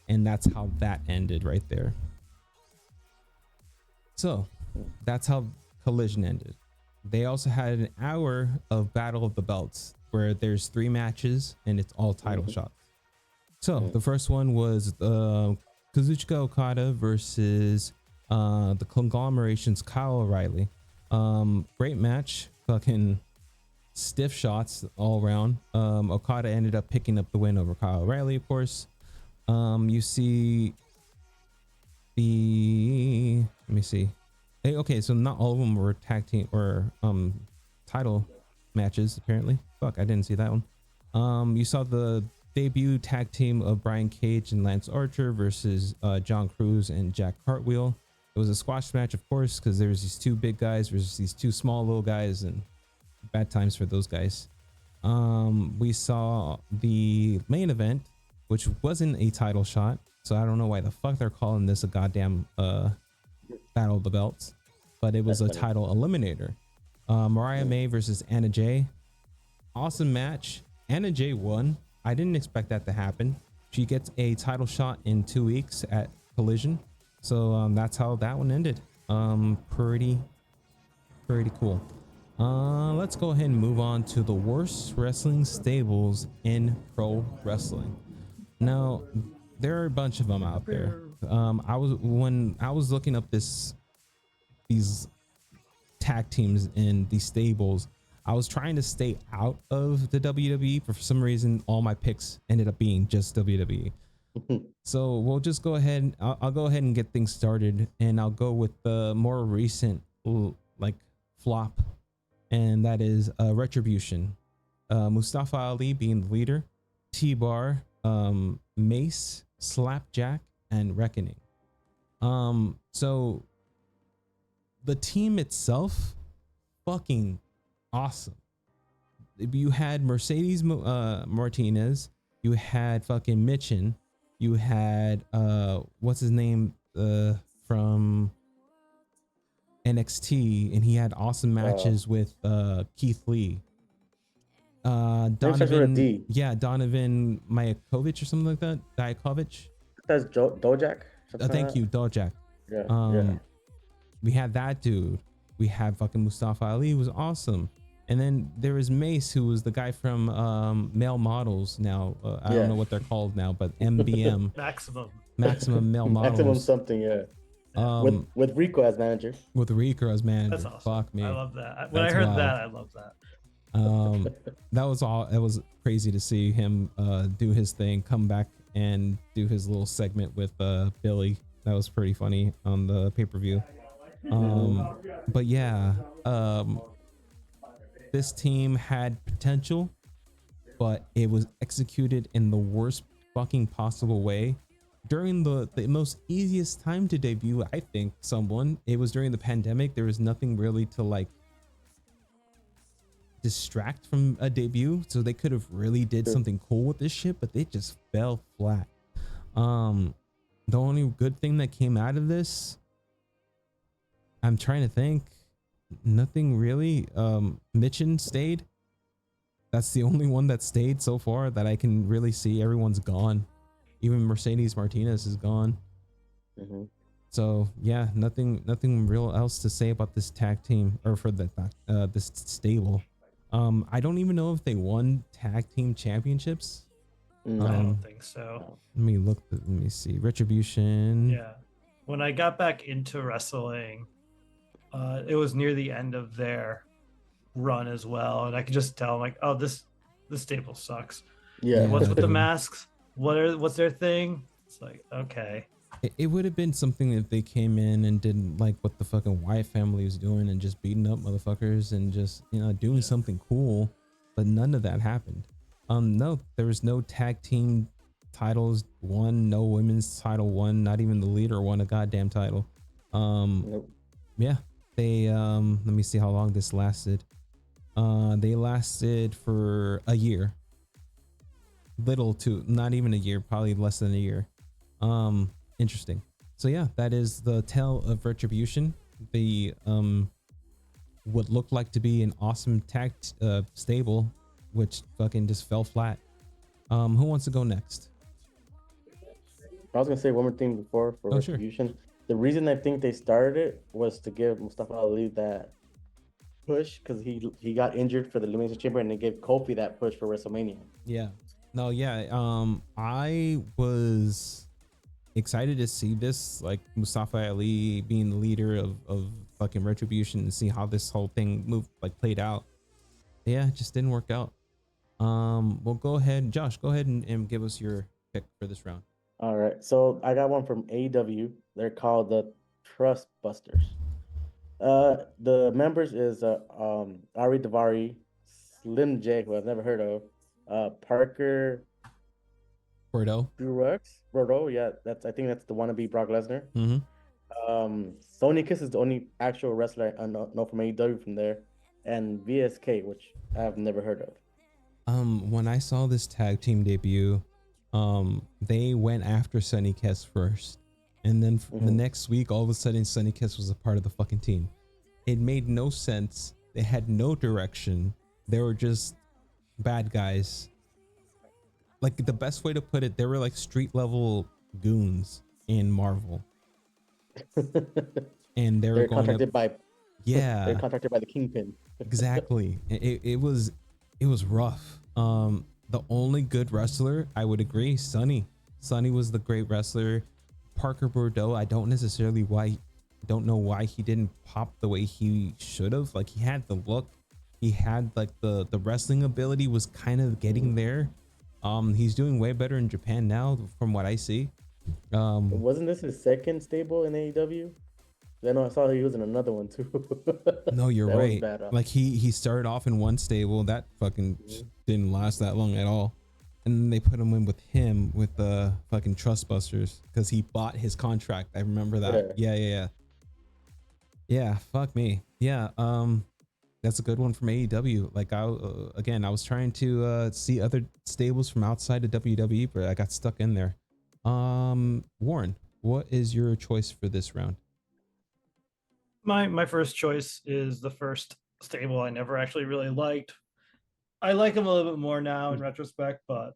and that's how that ended right there. So that's how Collision ended. They also had an hour of Battle of the Belts where there's 3 matches and it's all title shots. So the first one was Kazuchika Okada versus the Conglomeration's Kyle O'Reilly. Great match, fucking stiff shots all around. Okada ended up picking up the win over Kyle O'Reilly, of course. You see the, let me see. Hey, okay, so not all of them were tag team or title matches apparently. Fuck, I didn't see that one. You saw the debut tag team of Brian Cage and Lance Archer versus John Cruz and Jack Cartwheel. It was a squash match, of course, because there was these 2 big guys versus these 2 small little guys, and bad times for those guys. We saw the main event, which wasn't a title shot, so I don't know why the fuck they're calling this a goddamn Battle of the Belts, but it was a title eliminator. Mariah May versus Anna Jay. Awesome match. Anna Jay won. I didn't expect that to happen. She gets a title shot in 2 weeks at Collision, so that's how that one ended. Pretty cool. Let's go ahead and move on to the worst wrestling stables in pro wrestling. Now, there are a bunch of them out there. When I was looking up these tag teams in these stables, I was trying to stay out of the WWE, but for some reason, all my picks ended up being just WWE. So we'll just go ahead. I'll go ahead and get things started, and I'll go with the more recent like flop, and that is Retribution. Mustafa Ali being the leader, T-Bar, Mace, Slapjack, and Reckoning. So the team itself, fucking awesome. you had Mercedes Martinez, you had fucking Mitchin, you had what's his name from NXT, and he had awesome matches with Keith Lee. Donovan, yeah, Donovan Majakovic or something like that. Dijakovic. That's Dojak. Thank you, Dojak. Yeah. We had that dude. We had fucking Mustafa Ali, who was awesome. And then there was Mace, who was the guy from Male Models now. I don't know what they're called now, but MBM. Maximum Male Models. Maximum something, yeah. With Rico as manager. With Rico as manager. That's awesome. Fuck me. I love that. When I heard that, I love that. That was all. It was crazy to see him do his thing, come back and do his little segment with Billy. That was pretty funny on the pay-per-view. But yeah, this team had potential, but it was executed in the worst fucking possible way during the most easiest time to debut. I think it was during the pandemic. There was nothing really to like distract from a debut, so they could have really did something cool with this shit, but they just fell flat. The only good thing that came out of this, I'm trying to think, nothing really. Mitchin stayed. That's the only one that stayed so far that I can really see. Everyone's gone. Even Mercedes Martinez is gone. So yeah, nothing real else to say about this tag team, or for this stable. I don't even know if they won tag team championships. I don't think so. Let me see. Retribution. Yeah. When I got back into wrestling, it was near the end of their run as well, and I could just tell, like, oh, this stable sucks. Yeah. What's with the masks? What's their thing? It's like, okay. It would have been something if they came in and did like what the fucking Wyatt family was doing and just beating up motherfuckers and just, doing something cool, but none of that happened. No, there was no tag team titles won, no women's title won, not even the leader won a goddamn title. Nope. Yeah, they let me see how long this lasted. They lasted for a year. Not even a year, probably less than a year. Interesting. So yeah, that is the tale of Retribution. The what looked like to be an awesome tag stable, which fucking just fell flat. Who wants to go next? I was gonna say one more thing before for Retribution. Sure. The reason I think they started it was to give Mustafa Ali that push, because he got injured for the Elimination Chamber, and they gave Kofi that push for WrestleMania. Yeah. No, yeah. I was excited to see this, like Mustafa Ali being the leader of fucking Retribution, and see how this whole thing played out. Yeah, it just didn't work out. Well, go ahead, Josh, go ahead and give us your pick for this round. All right, so I got one from AEW. They're called the Trustbusters. The members is Ari Daivari, Slim J, who I've never heard of, Parker Bordeaux, yeah, I think that's the wannabe Brock Lesnar. Sonny Kiss is the only actual wrestler I know from AEW from there, and VSK, which I've never heard of. When I saw this tag team debut, they went after Sonny Kiss first, and then the next week, all of a sudden, Sonny Kiss was a part of the fucking team. It made no sense. They had no direction. They were just bad guys. Like, the best way to put it, they were like street level goons in Marvel. And they're contracted by they're contracted by the Kingpin. Exactly. It was rough. The only good wrestler, I would agree, Sonny was the great wrestler. Parker Bordeaux, I don't know why he didn't pop the way he should have. Like, he had the look, he had like the wrestling ability was kind of getting there. He's doing way better in Japan now, from what I see. Wasn't this his second stable in AEW? I know I saw he was in another one too. No, you're right. Like he started off in one stable that fucking didn't last that long at all, and then they put him in with the fucking Trustbusters because he bought his contract. I remember that. Yeah. Fuck me. Yeah. That's a good one from AEW. Like I was trying to see other stables from outside of WWE, but I got stuck in there. Warren, what is your choice for this round? My first choice is the first stable I never actually really liked. I like him a little bit more now in retrospect, but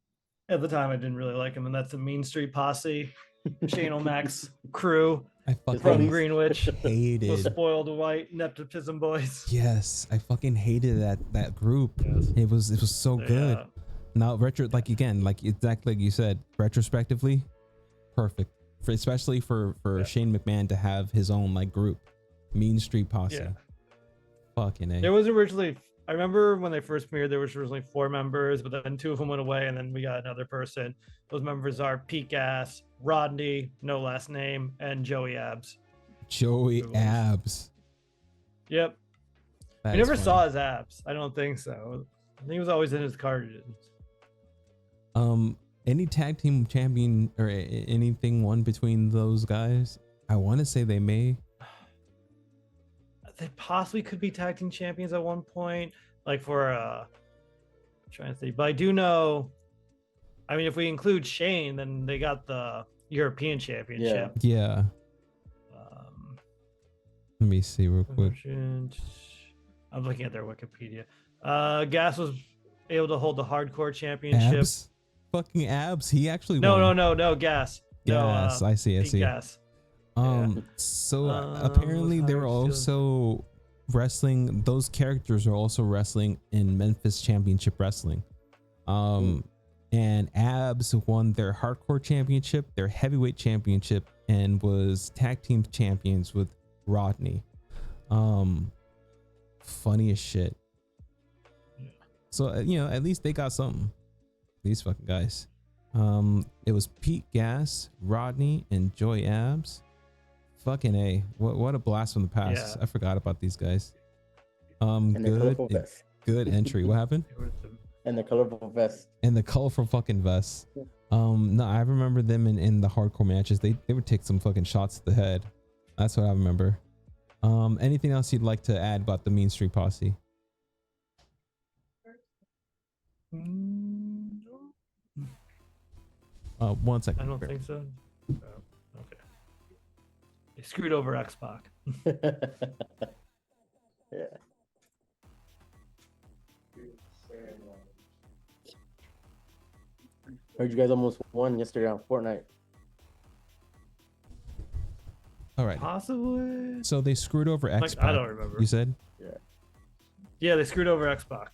at the time I didn't really like him, and that's the Mean Street Posse, Shane O'Mac's crew I from fucking Greenwich, those hated. spoiled white nepotism boys. Yes, I fucking hated that group. Yes. It was so good. Yeah. Now like exactly like you said, retrospectively, perfect. Especially for Shane McMahon to have his own like group, Mean Street Posse. Yeah. Fucking A. There was originally, I remember when they first premiered, there was originally 4 members, but then 2 of them went away, and then we got another person. Those members are Pete Gas, Rodney, no last name, and Joey Abs. Joey Abs. Yep. That I is never funny. saw his abs. I don't think so. I think he was always in his cardigans. Any tag team champion or anything won between those guys? I want to say they may. They possibly could be tag team champions at one point, like for trying to think. But I do know, I mean, if we include Shane, then they got the European Championship. Yeah. Let me see real quick. I'm looking at their Wikipedia. Gas was able to hold the Hardcore Championship. Abs? Fucking Abs. He actually won. No, Gas. Yes, I see. Gas. So apparently they were also wrestling. Those characters are also wrestling in Memphis Championship Wrestling. And Abs won their Hardcore Championship, their Heavyweight Championship, and was tag team champions with Rodney. Funny as shit. So at least they got something. These fucking guys. It was Pete Gas, Rodney, and Joy Abs. Fucking A. What a blast from the past. Yeah. I forgot about these guys. And the colorful vest. Good entry. What happened? And the colorful vest. And the colorful fucking vests. No, I remember them in the hardcore matches. They would take some fucking shots to the head. That's what I remember. Anything else you'd like to add about the Mean Street Posse? One second. I don't think so. Okay. They screwed over X-Pac. Yeah. Heard you guys almost won yesterday on Fortnite. All right. Possibly. So they screwed over X-Pac. I don't remember. You said? Yeah, they screwed over X-Pac.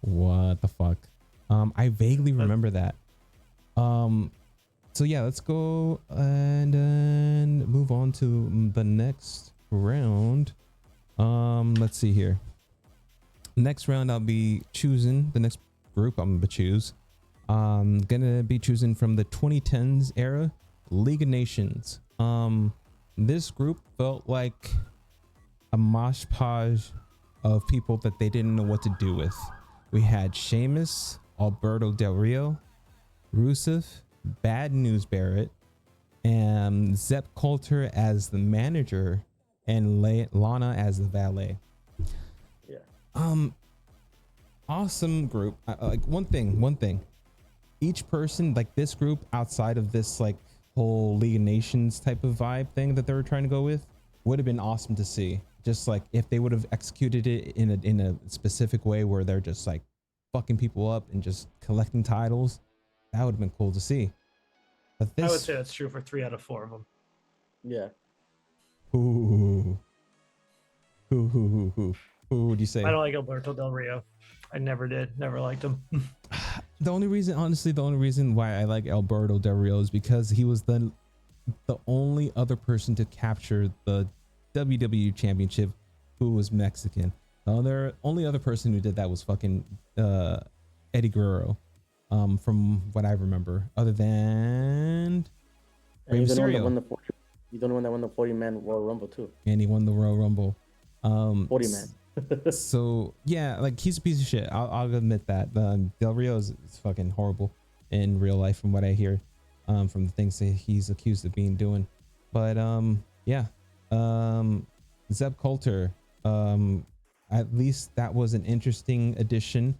What the fuck? I vaguely remember that. So yeah, let's go and then move on to the next round. Let's see here. Next round, I'll be choosing the next group I'm gonna choose. Gonna be choosing from the 2010s era, League of Nations. This group felt like a mosh podge of people that they didn't know what to do with. We had Sheamus, Alberto Del Rio, Rusev, Bad News Barrett, and Zep Coulter as the manager, and Lana as the valet. Yeah. Awesome group. Like one thing. Each person, like this group, outside of this like whole League of Nations type of vibe thing that they were trying to go with, would have been awesome to see. Just like if they would have executed it in a specific way where they're just like fucking people up and just collecting titles, that would have been cool to see. But this, I would say that's true for 3 out of 4 of them. Yeah. Who would you say? I don't like Alberto Del Rio. I never did. Never liked him. The only reason why I like Alberto Del Rio is because he was the only other person to capture the WWE Championship who was Mexican. The only other person who did that was fucking Eddie Guerrero, from what I remember. Other than Rey He's the Mysterio. only one that won the 40-man Royal Rumble too. And he won the Royal Rumble. 40-man. So yeah, like he's a piece of shit. I'll admit that. Del Rio is fucking horrible in real life, from what I hear, from the things that he's accused of doing. But yeah, Zeb Coulter, at least that was an interesting addition.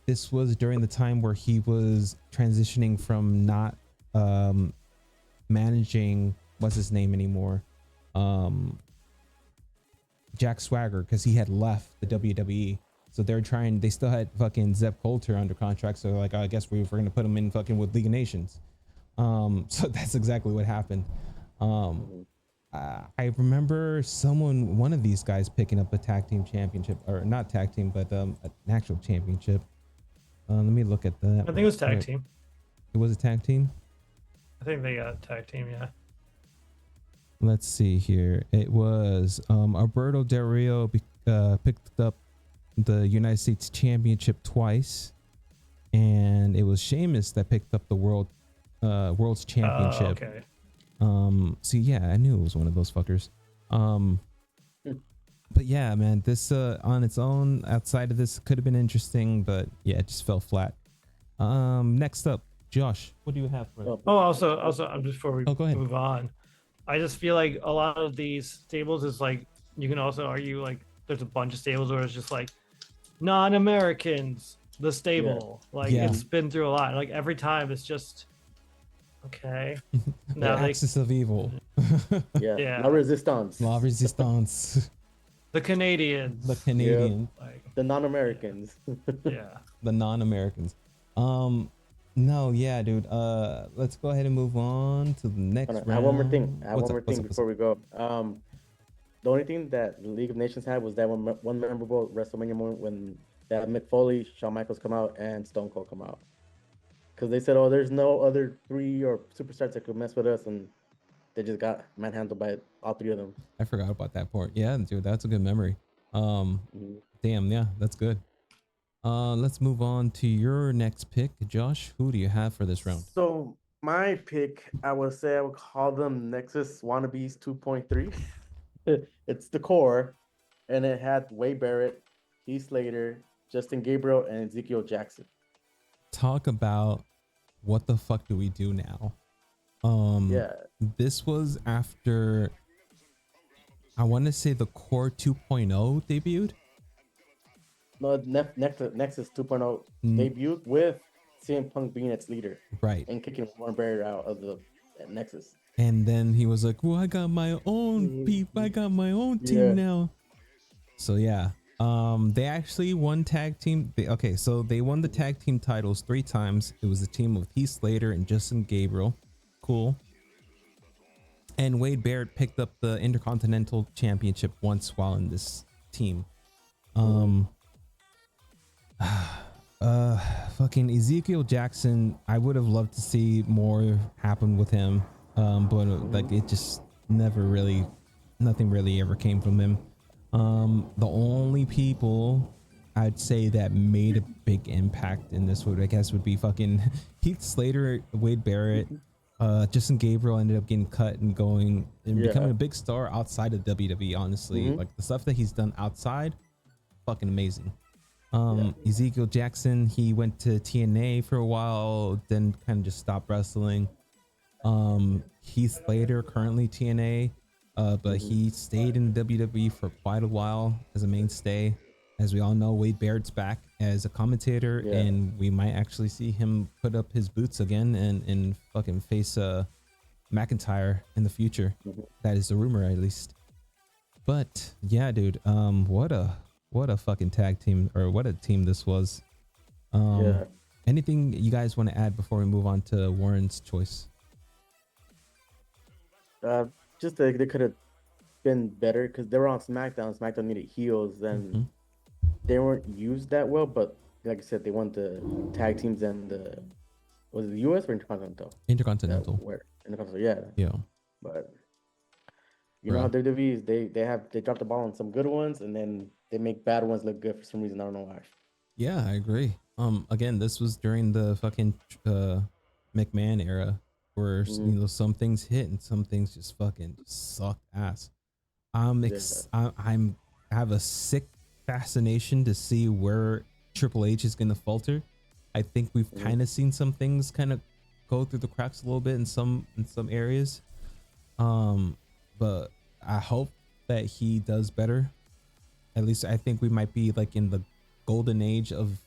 This was during the time where he was transitioning from not managing what's his name anymore, Jack Swagger, because he had left the WWE. So they still had fucking Zeb Coulter under contract. So like, I guess we're gonna put him in fucking with League of Nations. So that's exactly what happened. I remember one of these guys picking up a tag team championship, or not tag team, but an actual championship. Let me look at that. I think it was tag team. It was a tag team? I think they got tag team, yeah. Let's see here. It was Alberto Del Rio picked up the United States Championship twice, and it was Sheamus that picked up the World's Championship. Okay. So yeah, I knew it was one of those fuckers. But yeah, man, this on its own, outside of this, could have been interesting, but yeah, it just fell flat. Next up, Josh, what do you have for us? Also, before we go ahead. move on, I just feel like a lot of these stables is like, you can also argue like there's a bunch of stables where it's just like non-Americans, the stable. Like it's been through a lot. Like every time it's just okay. Now the axis of evil. Yeah. La Resistance. La Resistance. The Canadians. The Canadians. Like, the non-Americans. Yeah. The non-Americans. No, yeah, dude. Let's go ahead and move on to the next round. I have one more thing before we go. The only thing that League of Nations had was that one memorable WrestleMania moment when that Mick Foley, Shawn Michaels come out, and Stone Cold come out. Because they said, oh, there's no other 3 or superstars that could mess with us, and they just got manhandled by all 3 of them. I forgot about that part. Yeah, dude, that's a good memory. Damn, yeah, that's good. Let's move on to your next pick, Josh. Who do you have for this round? So my pick, I would call them Nexus Wannabes 2.3. It's the core, and it had Wade Barrett, Heath Slater, Justin Gabriel, and Ezekiel Jackson. Talk about what the fuck do we do now? This was after, I want to say, the Core 2.0 debuted. No, Nexus 2.0 debuted with CM Punk being its leader, right, and kicking Warren Barrett out of the Nexus. And then he was like, well, I got my own I got my own team now. So yeah, they actually won tag team. So they won the tag team titles 3 times. It was a team of Heath Slater and Justin Gabriel. Cool. And Wade Barrett picked up the Intercontinental Championship once while in this team. Fucking Ezekiel Jackson, I would have loved to see more happen with him. But like it just nothing really ever came from him. The only people I'd say that made a big impact in this would be fucking Heath Slater, Wade Barrett. Justin Gabriel ended up getting cut and going and becoming a big star outside of WWE. Honestly, like the stuff that he's done outside, fucking amazing. Ezekiel Jackson, he went to TNA for a while, then kind of just stopped wrestling. Heath Slater, currently TNA, but he stayed in WWE for quite a while as a mainstay. As we all know, Wade Barrett's back as a commentator, and we might actually see him put up his boots again and fucking face McIntyre in the future. That is the rumor, at least. But yeah, dude, what a fucking tag team, or what a team this was. Anything you guys want to add before we move on to Warren's choice? Just that they could have been better because they were on SmackDown. SmackDown needed heels, and they weren't used that well. But like I said, they won the tag teams and was it the US or Intercontinental? Intercontinental. Where Intercontinental, yeah. But you know how WWE is, they drop the ball on some good ones, and then they make bad ones look good for some reason. I don't know why. Yeah, I agree. Again, this was during the fucking McMahon era, where you know some things hit and some things just fucking sucked ass. I have a sick fascination to see where Triple H is gonna falter. I think we've kind of seen some things kind of go through the cracks a little bit in some areas. But I hope that he does better. At least I think we might be like in the golden age of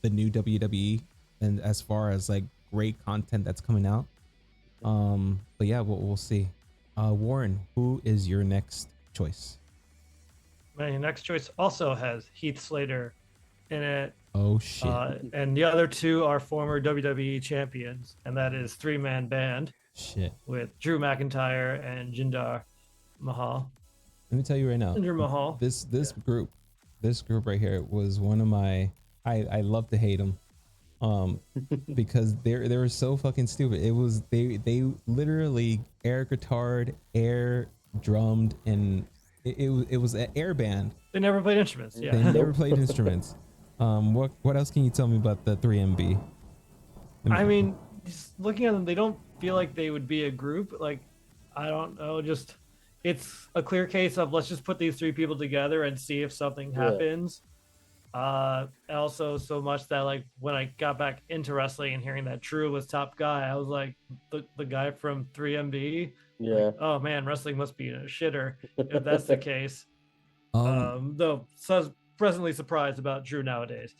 the new WWE, and as far as like great content that's coming out. But yeah, we'll see. Warren, who is your next choice? My next choice also has Heath Slater in it. Oh shit. And the other two are former WWE champions, and that is three-man band Shit. with Drew McIntyre and Jinder Mahal. Let me tell you right now. Jinder Mahal. This group right here was one of my. I love to hate them, because they were so fucking stupid. It was they literally air guitared, air drummed, and it was an air band. They never played instruments. Yeah. They never played instruments. What else can you tell me about the 3MB? I mean, just looking at them, they don't feel like they would be a group. Like, I don't know, just it's a clear case of let's just put these three people together and see if something happens. Also, so much that like when I got back into wrestling and hearing that Drew was top guy, I was like, the guy from 3MB. Yeah. Like, oh man, wrestling must be a shitter if that's the case. Though, so I was presently surprised about Drew nowadays.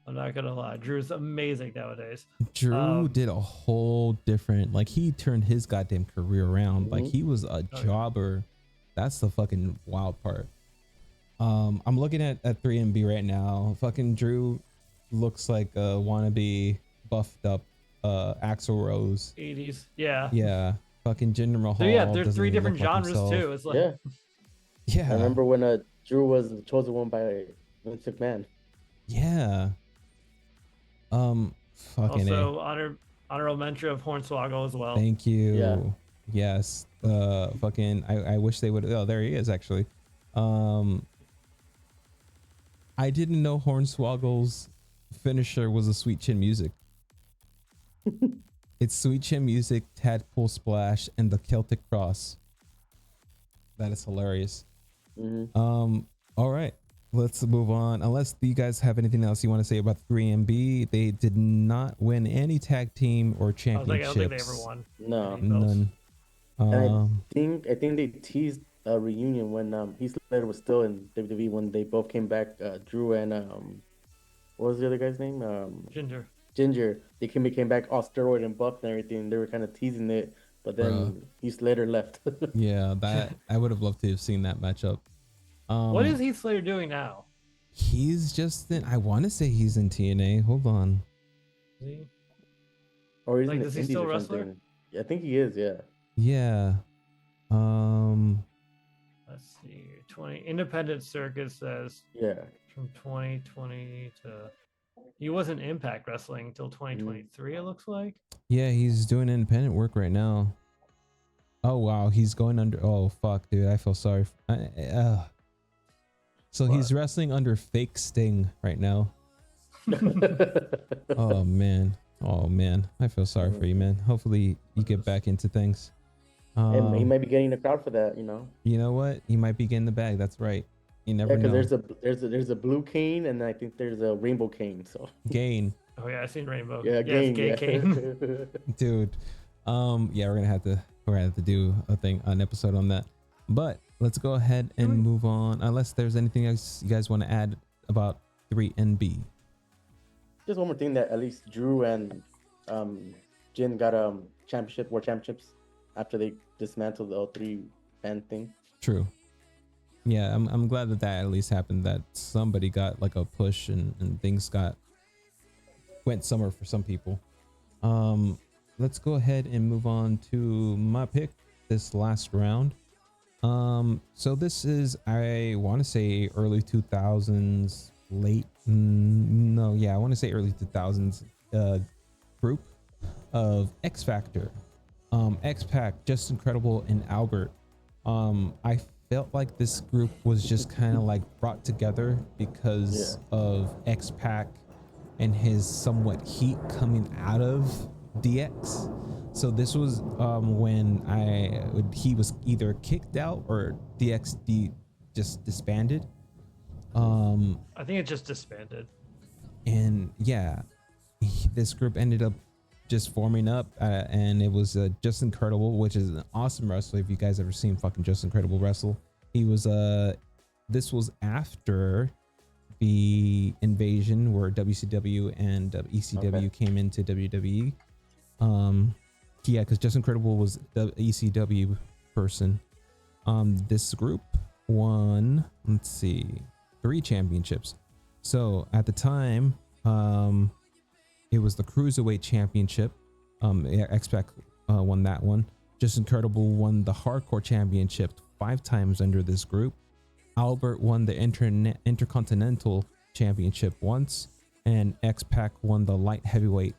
I'm not gonna lie, Drew's amazing nowadays. Drew did a whole different, like he turned his goddamn career around. Like he was a jobber. That's the fucking wild part. I'm looking at 3MB right now. Fucking Drew looks like a wannabe buffed up Axl Rose. 80s, yeah. Yeah. Fucking Jinder Mahal. So yeah, there's doesn't three even different look like genres himself. too. It's like Yeah. I remember when Drew was the chosen one by Vince McMahon. Yeah. Fucking also honorable mention of Hornswoggle as well. Thank you. Yeah. Yes. Fucking I wish they would. Oh, there he is actually. I didn't know Hornswoggle's finisher was a Sweet Chin Music. It's Sweet Chin Music, Tadpole Splash, and the Celtic Cross. That is hilarious. All right, let's move on. Unless you guys have anything else you want to say about 3MB, they did not win any tag team or championships. I don't think they ever won. No. None. And I think they teased a reunion when Heath Slater was still in WWE when they both came back. Drew and what was the other guy's name? Ginger. They came back all steroid and buffed and everything. They were kind of teasing it, but then Heath Slater left. Yeah, that I would have loved to have seen that matchup. What is Heath Slater doing now? He's just in. I want to say he's in TNA. Hold on. Is he? Or he's Like, in the is he Indies still or a wrestler? something. Yeah, I think he is. Yeah. Yeah. Let's see. 20 Independent Circuit says Yeah. from 2020 to he wasn't Impact Wrestling until 2023. It looks like. Yeah, he's doing independent work right now. Oh wow, he's going under. Oh fuck, dude, I feel sorry. So What? he's wrestling under fake Sting right now. Oh man, I feel sorry for you, man. Hopefully you get back into things. And he might be getting the crowd for that, you know. You know what? You might be getting the bag. That's right. You never know. Because there's a blue cane and I think there's a rainbow cane. So Gain, Oh yeah, I seen Rainbow. yeah, Yes, cane. gay Yeah. cane. dude. Yeah, we're gonna have to do an episode on that. But let's go ahead and move on. Unless there's anything else you guys want to add about 3NB. Just one more thing that at least Drew and Jin got world championships after they dismantled the O3 band thing. True. Yeah, I'm glad that at least happened. That somebody got like a push and things went somewhere for some people. Let's go ahead and move on to my pick this last round. So this is, I want to say early 2000s, I want to say early 2000s group of X Factor, X-Pac, Just Incredible, and Albert. I felt like this group was just kind of like brought together because of X-Pac and his somewhat heat coming out of DX. So this was when he was either kicked out or DX just disbanded. I think it just disbanded. And yeah, this group ended up just forming up, and it was Just Incredible, which is an awesome wrestler. If you guys ever seen fucking Just Incredible wrestle, he was this was after the invasion where WCW and ECW came into WWE. Yeah, because Just Incredible was the ECW person. This group won, let's see, 3 championships. So at the time, it was the Cruiserweight Championship. X-Pac won that one. Just Incredible won the Hardcore Championship 5 times under this group. Albert won the Intercontinental Championship once, and X-Pac won the Light Heavyweight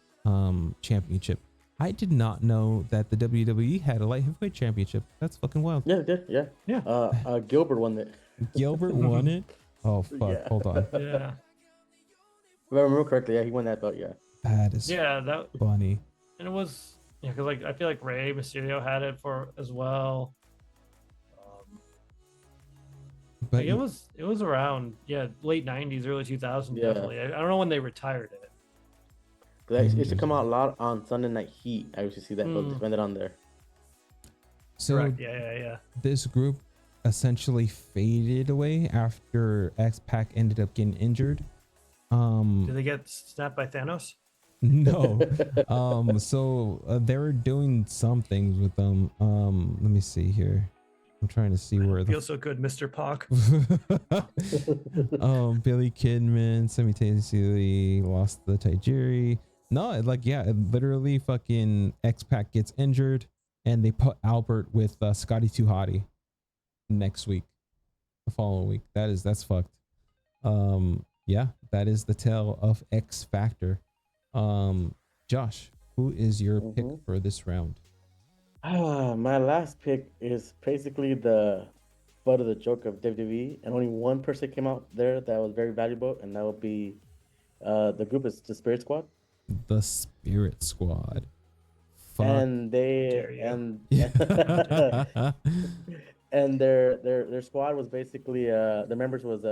Championship. I did not know that the WWE had a Light Heavyweight Championship. That's fucking wild. Yeah, yeah. Gilbert won it. Gilbert won it? Oh, fuck. Yeah. Hold on. Yeah. If I remember correctly, yeah, he won that belt, yeah. That is That funny. and it was because like I feel like Rey Mysterio had it for as well. But Like, it was around late 90s, early 2000s. Yeah. Definitely. I don't know when they retired it. It used to come out a lot on Sunday Night Heat. I used to see that belt defended on there. so Correct. Yeah. this group essentially faded away after X-Pac ended up getting injured. Did they get snapped by Thanos? No. So they were doing some things with them. Let me see here. I'm trying to see where Feels so good, Mr. Pac. Billy Kidman simultaneously lost the Tajiri. No, it literally fucking X-Pac gets injured and they put Albert with Scotty 2 Hotty next week, the following week. That's fucked. Yeah, that is the tale of X Factor. Josh, who is your pick for this round? My last pick is basically the butt of the joke of WWE, and only one person came out there that was very valuable, and that would be the group is the Spirit Squad. The Spirit Squad. Fuck. And and their squad was basically the members was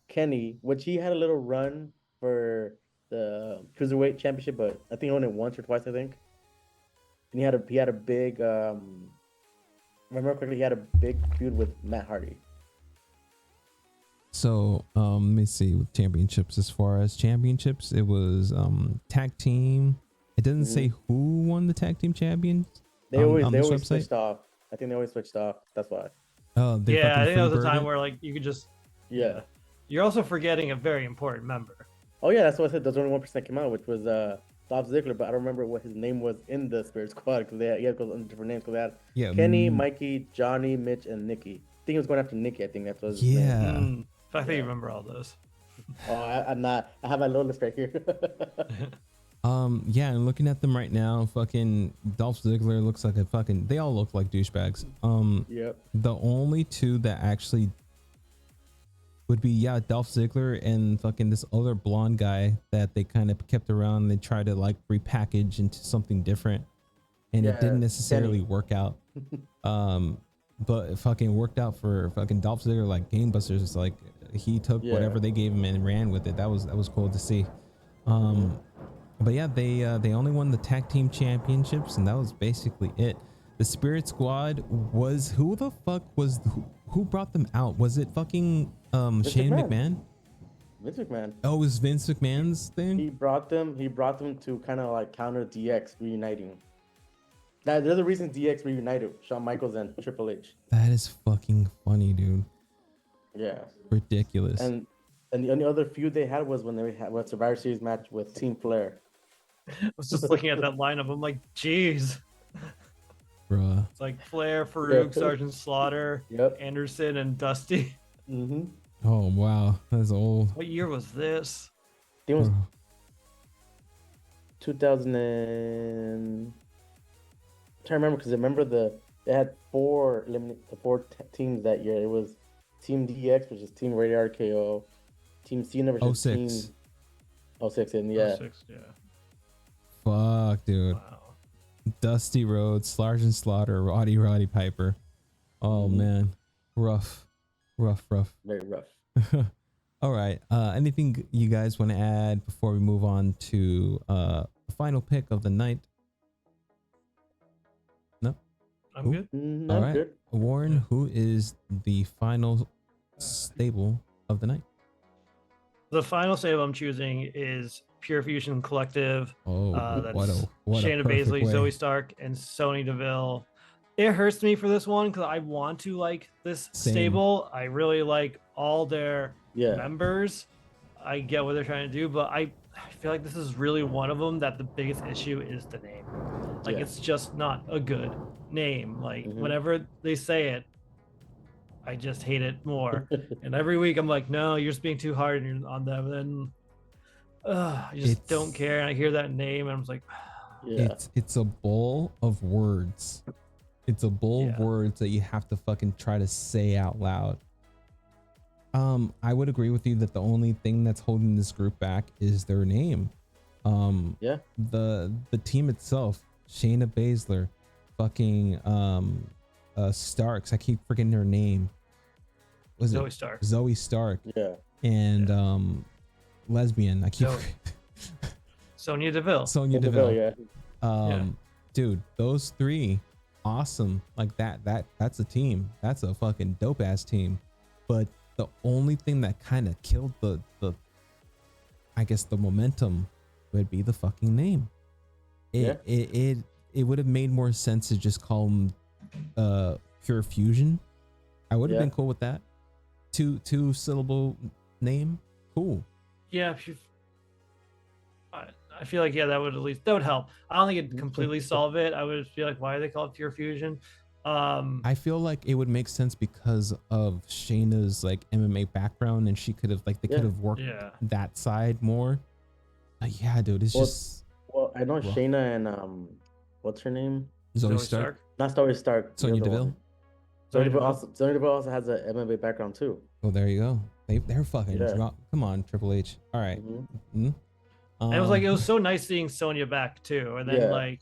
Kenny, which he had a little run for the Cruiserweight Championship, but I think he won it once or twice, I think. And he had a big if I remember correctly, he had a big feud with Matt Hardy. So let me see with championships. As far as championships, it was tag team. It doesn't say who won the tag team champions. They always switched off. I think they always switched off. That's why. Oh, I think that was a time where like you could just You're also forgetting a very important member. Oh yeah, that's what I said. There's only 1% came out, which was Dolph Ziggler, but I don't remember what his name was in the Spirit Squad because he had under different names. Because they had Kenny, Mikey, Johnny, Mitch, and Nikki. I think he was going after Nikki. I think that's what. I think you remember all those. Oh, I'm not. I have my little list right here. Yeah, and looking at them right now, fucking Dolph Ziggler looks like they all look like douchebags. Yep. The only two that actually would be Dolph Ziggler and fucking this other blonde guy that they kind of kept around. They tried to like repackage into something different, and it didn't necessarily work out. But it fucking worked out for fucking Dolph Ziggler like gangbusters. It's like he took whatever they gave him and ran with it. That was cool to see. But yeah, they only won the tag team championships, and that was basically it. The Spirit Squad was who brought them out? Was it fucking Shane McMahon? Vince McMahon. Oh, it was Vince McMahon's thing? He brought them to kind of like counter DX reuniting. They're the reason DX reunited Shawn Michaels and Triple H. That is fucking funny, dude. Yeah. Ridiculous. And the only other feud they had was when they had a Survivor Series match with Team Flair. I was just looking at that lineup. I'm like, jeez. Bruh. It's like Flair, Farouk, Sergeant Slaughter, Anderson, and Dusty. Mm-hmm. Oh, wow. That's old. What year was this? It was 2000 and... I'm trying to remember because I remember they had four teams that year. It was Team DX, which is Team Rated RKO, Team Cena versus 06. Team 06, and 06, yeah. Fuck, dude. Wow. Dusty Rhodes, Sergeant Slaughter, Roddy Piper. Oh man, rough. Very rough. All right. Anything you guys want to add before we move on to the final pick of the night? No. I'm good. All right, Good. Warren, who is the final stable of the night. The final stable I'm choosing is Pure Fusion Collective. Oh, That's what a Shayna perfect Baszler, way. Zoe Stark, and Sonya Deville. It hurts me for this one because I want to like this Same. stable. I really like all their Yeah. members. I get what they're trying to do, but I feel like this is really one of them that the biggest issue is the name. Like, Yeah. it's just not a good name. Like, Mhm. whenever they say it, I just hate it more. And every week I'm like, no, you're just being too hard on them. And then I just don't care. And I hear that name and I'm just like, Yeah. It's a bowl of words. It's a bowl of Yeah. words that you have to fucking try to say out loud. I would agree with you that the only thing that's holding this group back is their name. Yeah. The team itself, Shayna Baszler, fucking Starks. I keep forgetting her name. Was Zoe it Stark. Zoe Stark? Yeah. And lesbian. I keep Zoe. Sonya Deville. Sonya Deville. Yeah. Dude, those three, awesome. Like that's a team. That's a fucking dope ass team. But the only thing that kind of killed the I guess the momentum would be the fucking name. It would have made more sense to just call them Pure Fusion. I would have been cool with that. Two syllable name. Cool. Yeah, I feel like that would help. I don't think it'd completely solve it. I would feel like, why do they call it Pure Fusion? I feel like it would make sense because of Shayna's like MMA background, and she could have they could have worked that side more. Yeah, dude, it's just. Well, I know Shayna and what's her name? Zoe Stark. Not Zoe Stark. Sonya Deville. Sonya Deville also has an MMA background too. Oh, there you go. They're fucking drunk. Come on, Triple H. All right. Mm-hmm. It was like, it was so nice seeing Sonya back too, and then like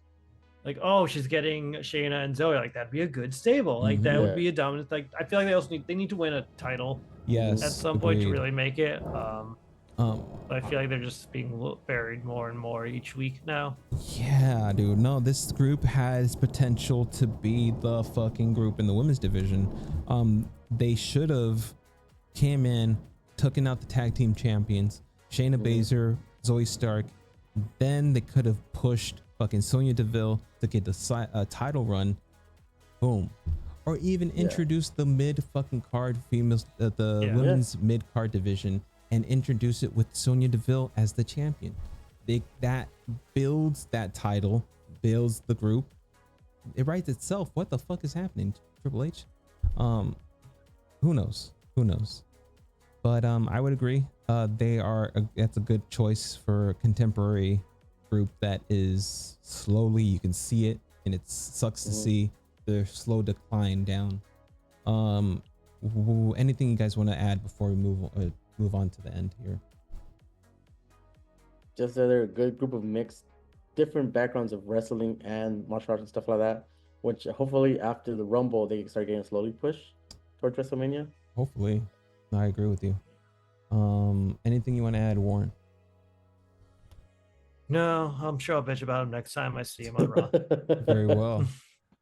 oh, she's getting Shayna and Zoe. Like, that'd be a good stable. Like that would be a dominant. Like, I feel like they need to win a title. Yes. At some point to really make it. But I feel like they're just being buried more and more each week now. Yeah, dude. No, this group has potential to be the fucking group in the women's division. They should have came in, taken out the tag team champions, Shayna Baszler, Zoe Stark. Then they could have pushed fucking Sonya Deville to get the title run. Boom. Or even introduce the mid fucking card females, the women's mid card division, and introduce it with Sonya Deville as the champion. That builds that title, builds the group. It writes itself. What the fuck is happening, Triple H? Who knows? But I would agree. That's a good choice for a contemporary group that is slowly, you can see it, and it sucks to see their slow decline down. Anything you guys want to add before we move on to the end here? Just that they're a good group of mixed, different backgrounds of wrestling and martial arts and stuff like that, which hopefully after the Rumble they can start getting slowly pushed towards WrestleMania. Hopefully. I agree with you. Anything you want to add, Warren? No, I'm sure I'll bitch about him next time I see him on Raw. Very well.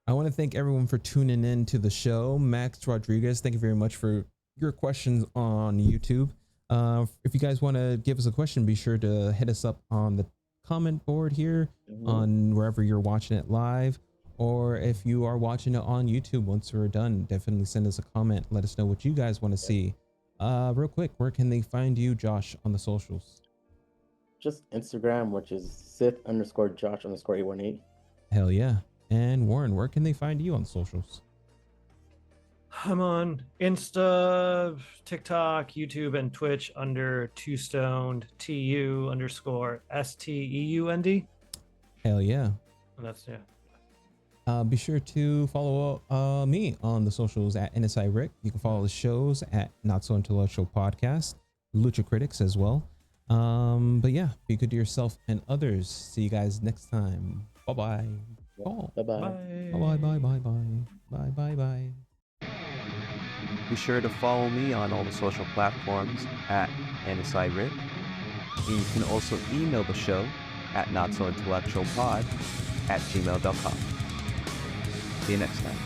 I want to thank everyone for tuning in to the show. Max Rodriguez, thank you very much for your questions on YouTube. If you guys want to give us a question, be sure to hit us up on the comment board here on wherever you're watching it live, or if you are watching it on YouTube, once we're done, definitely send us a comment. Let us know what you guys want to see. Real quick, where can they find you, Josh, on the socials? Just Instagram, which is Sith_Josh_818. Hell yeah. And Warren, where can they find you on socials? I'm on Insta, TikTok, YouTube, and Twitch under TwoStoned, TU_STEUND. Hell yeah. And that's Be sure to follow me on the socials at NSI Rick. You can follow the shows at Not So Intellectual Podcast, Lucha Critics as well. But yeah, be good to yourself and others. See you guys next time. Bye-bye. Oh. Bye-bye. Bye. Be sure to follow me on all the social platforms at NSI Rick. And you can also email the show at notsointellectualpod@gmail.com. See you next time.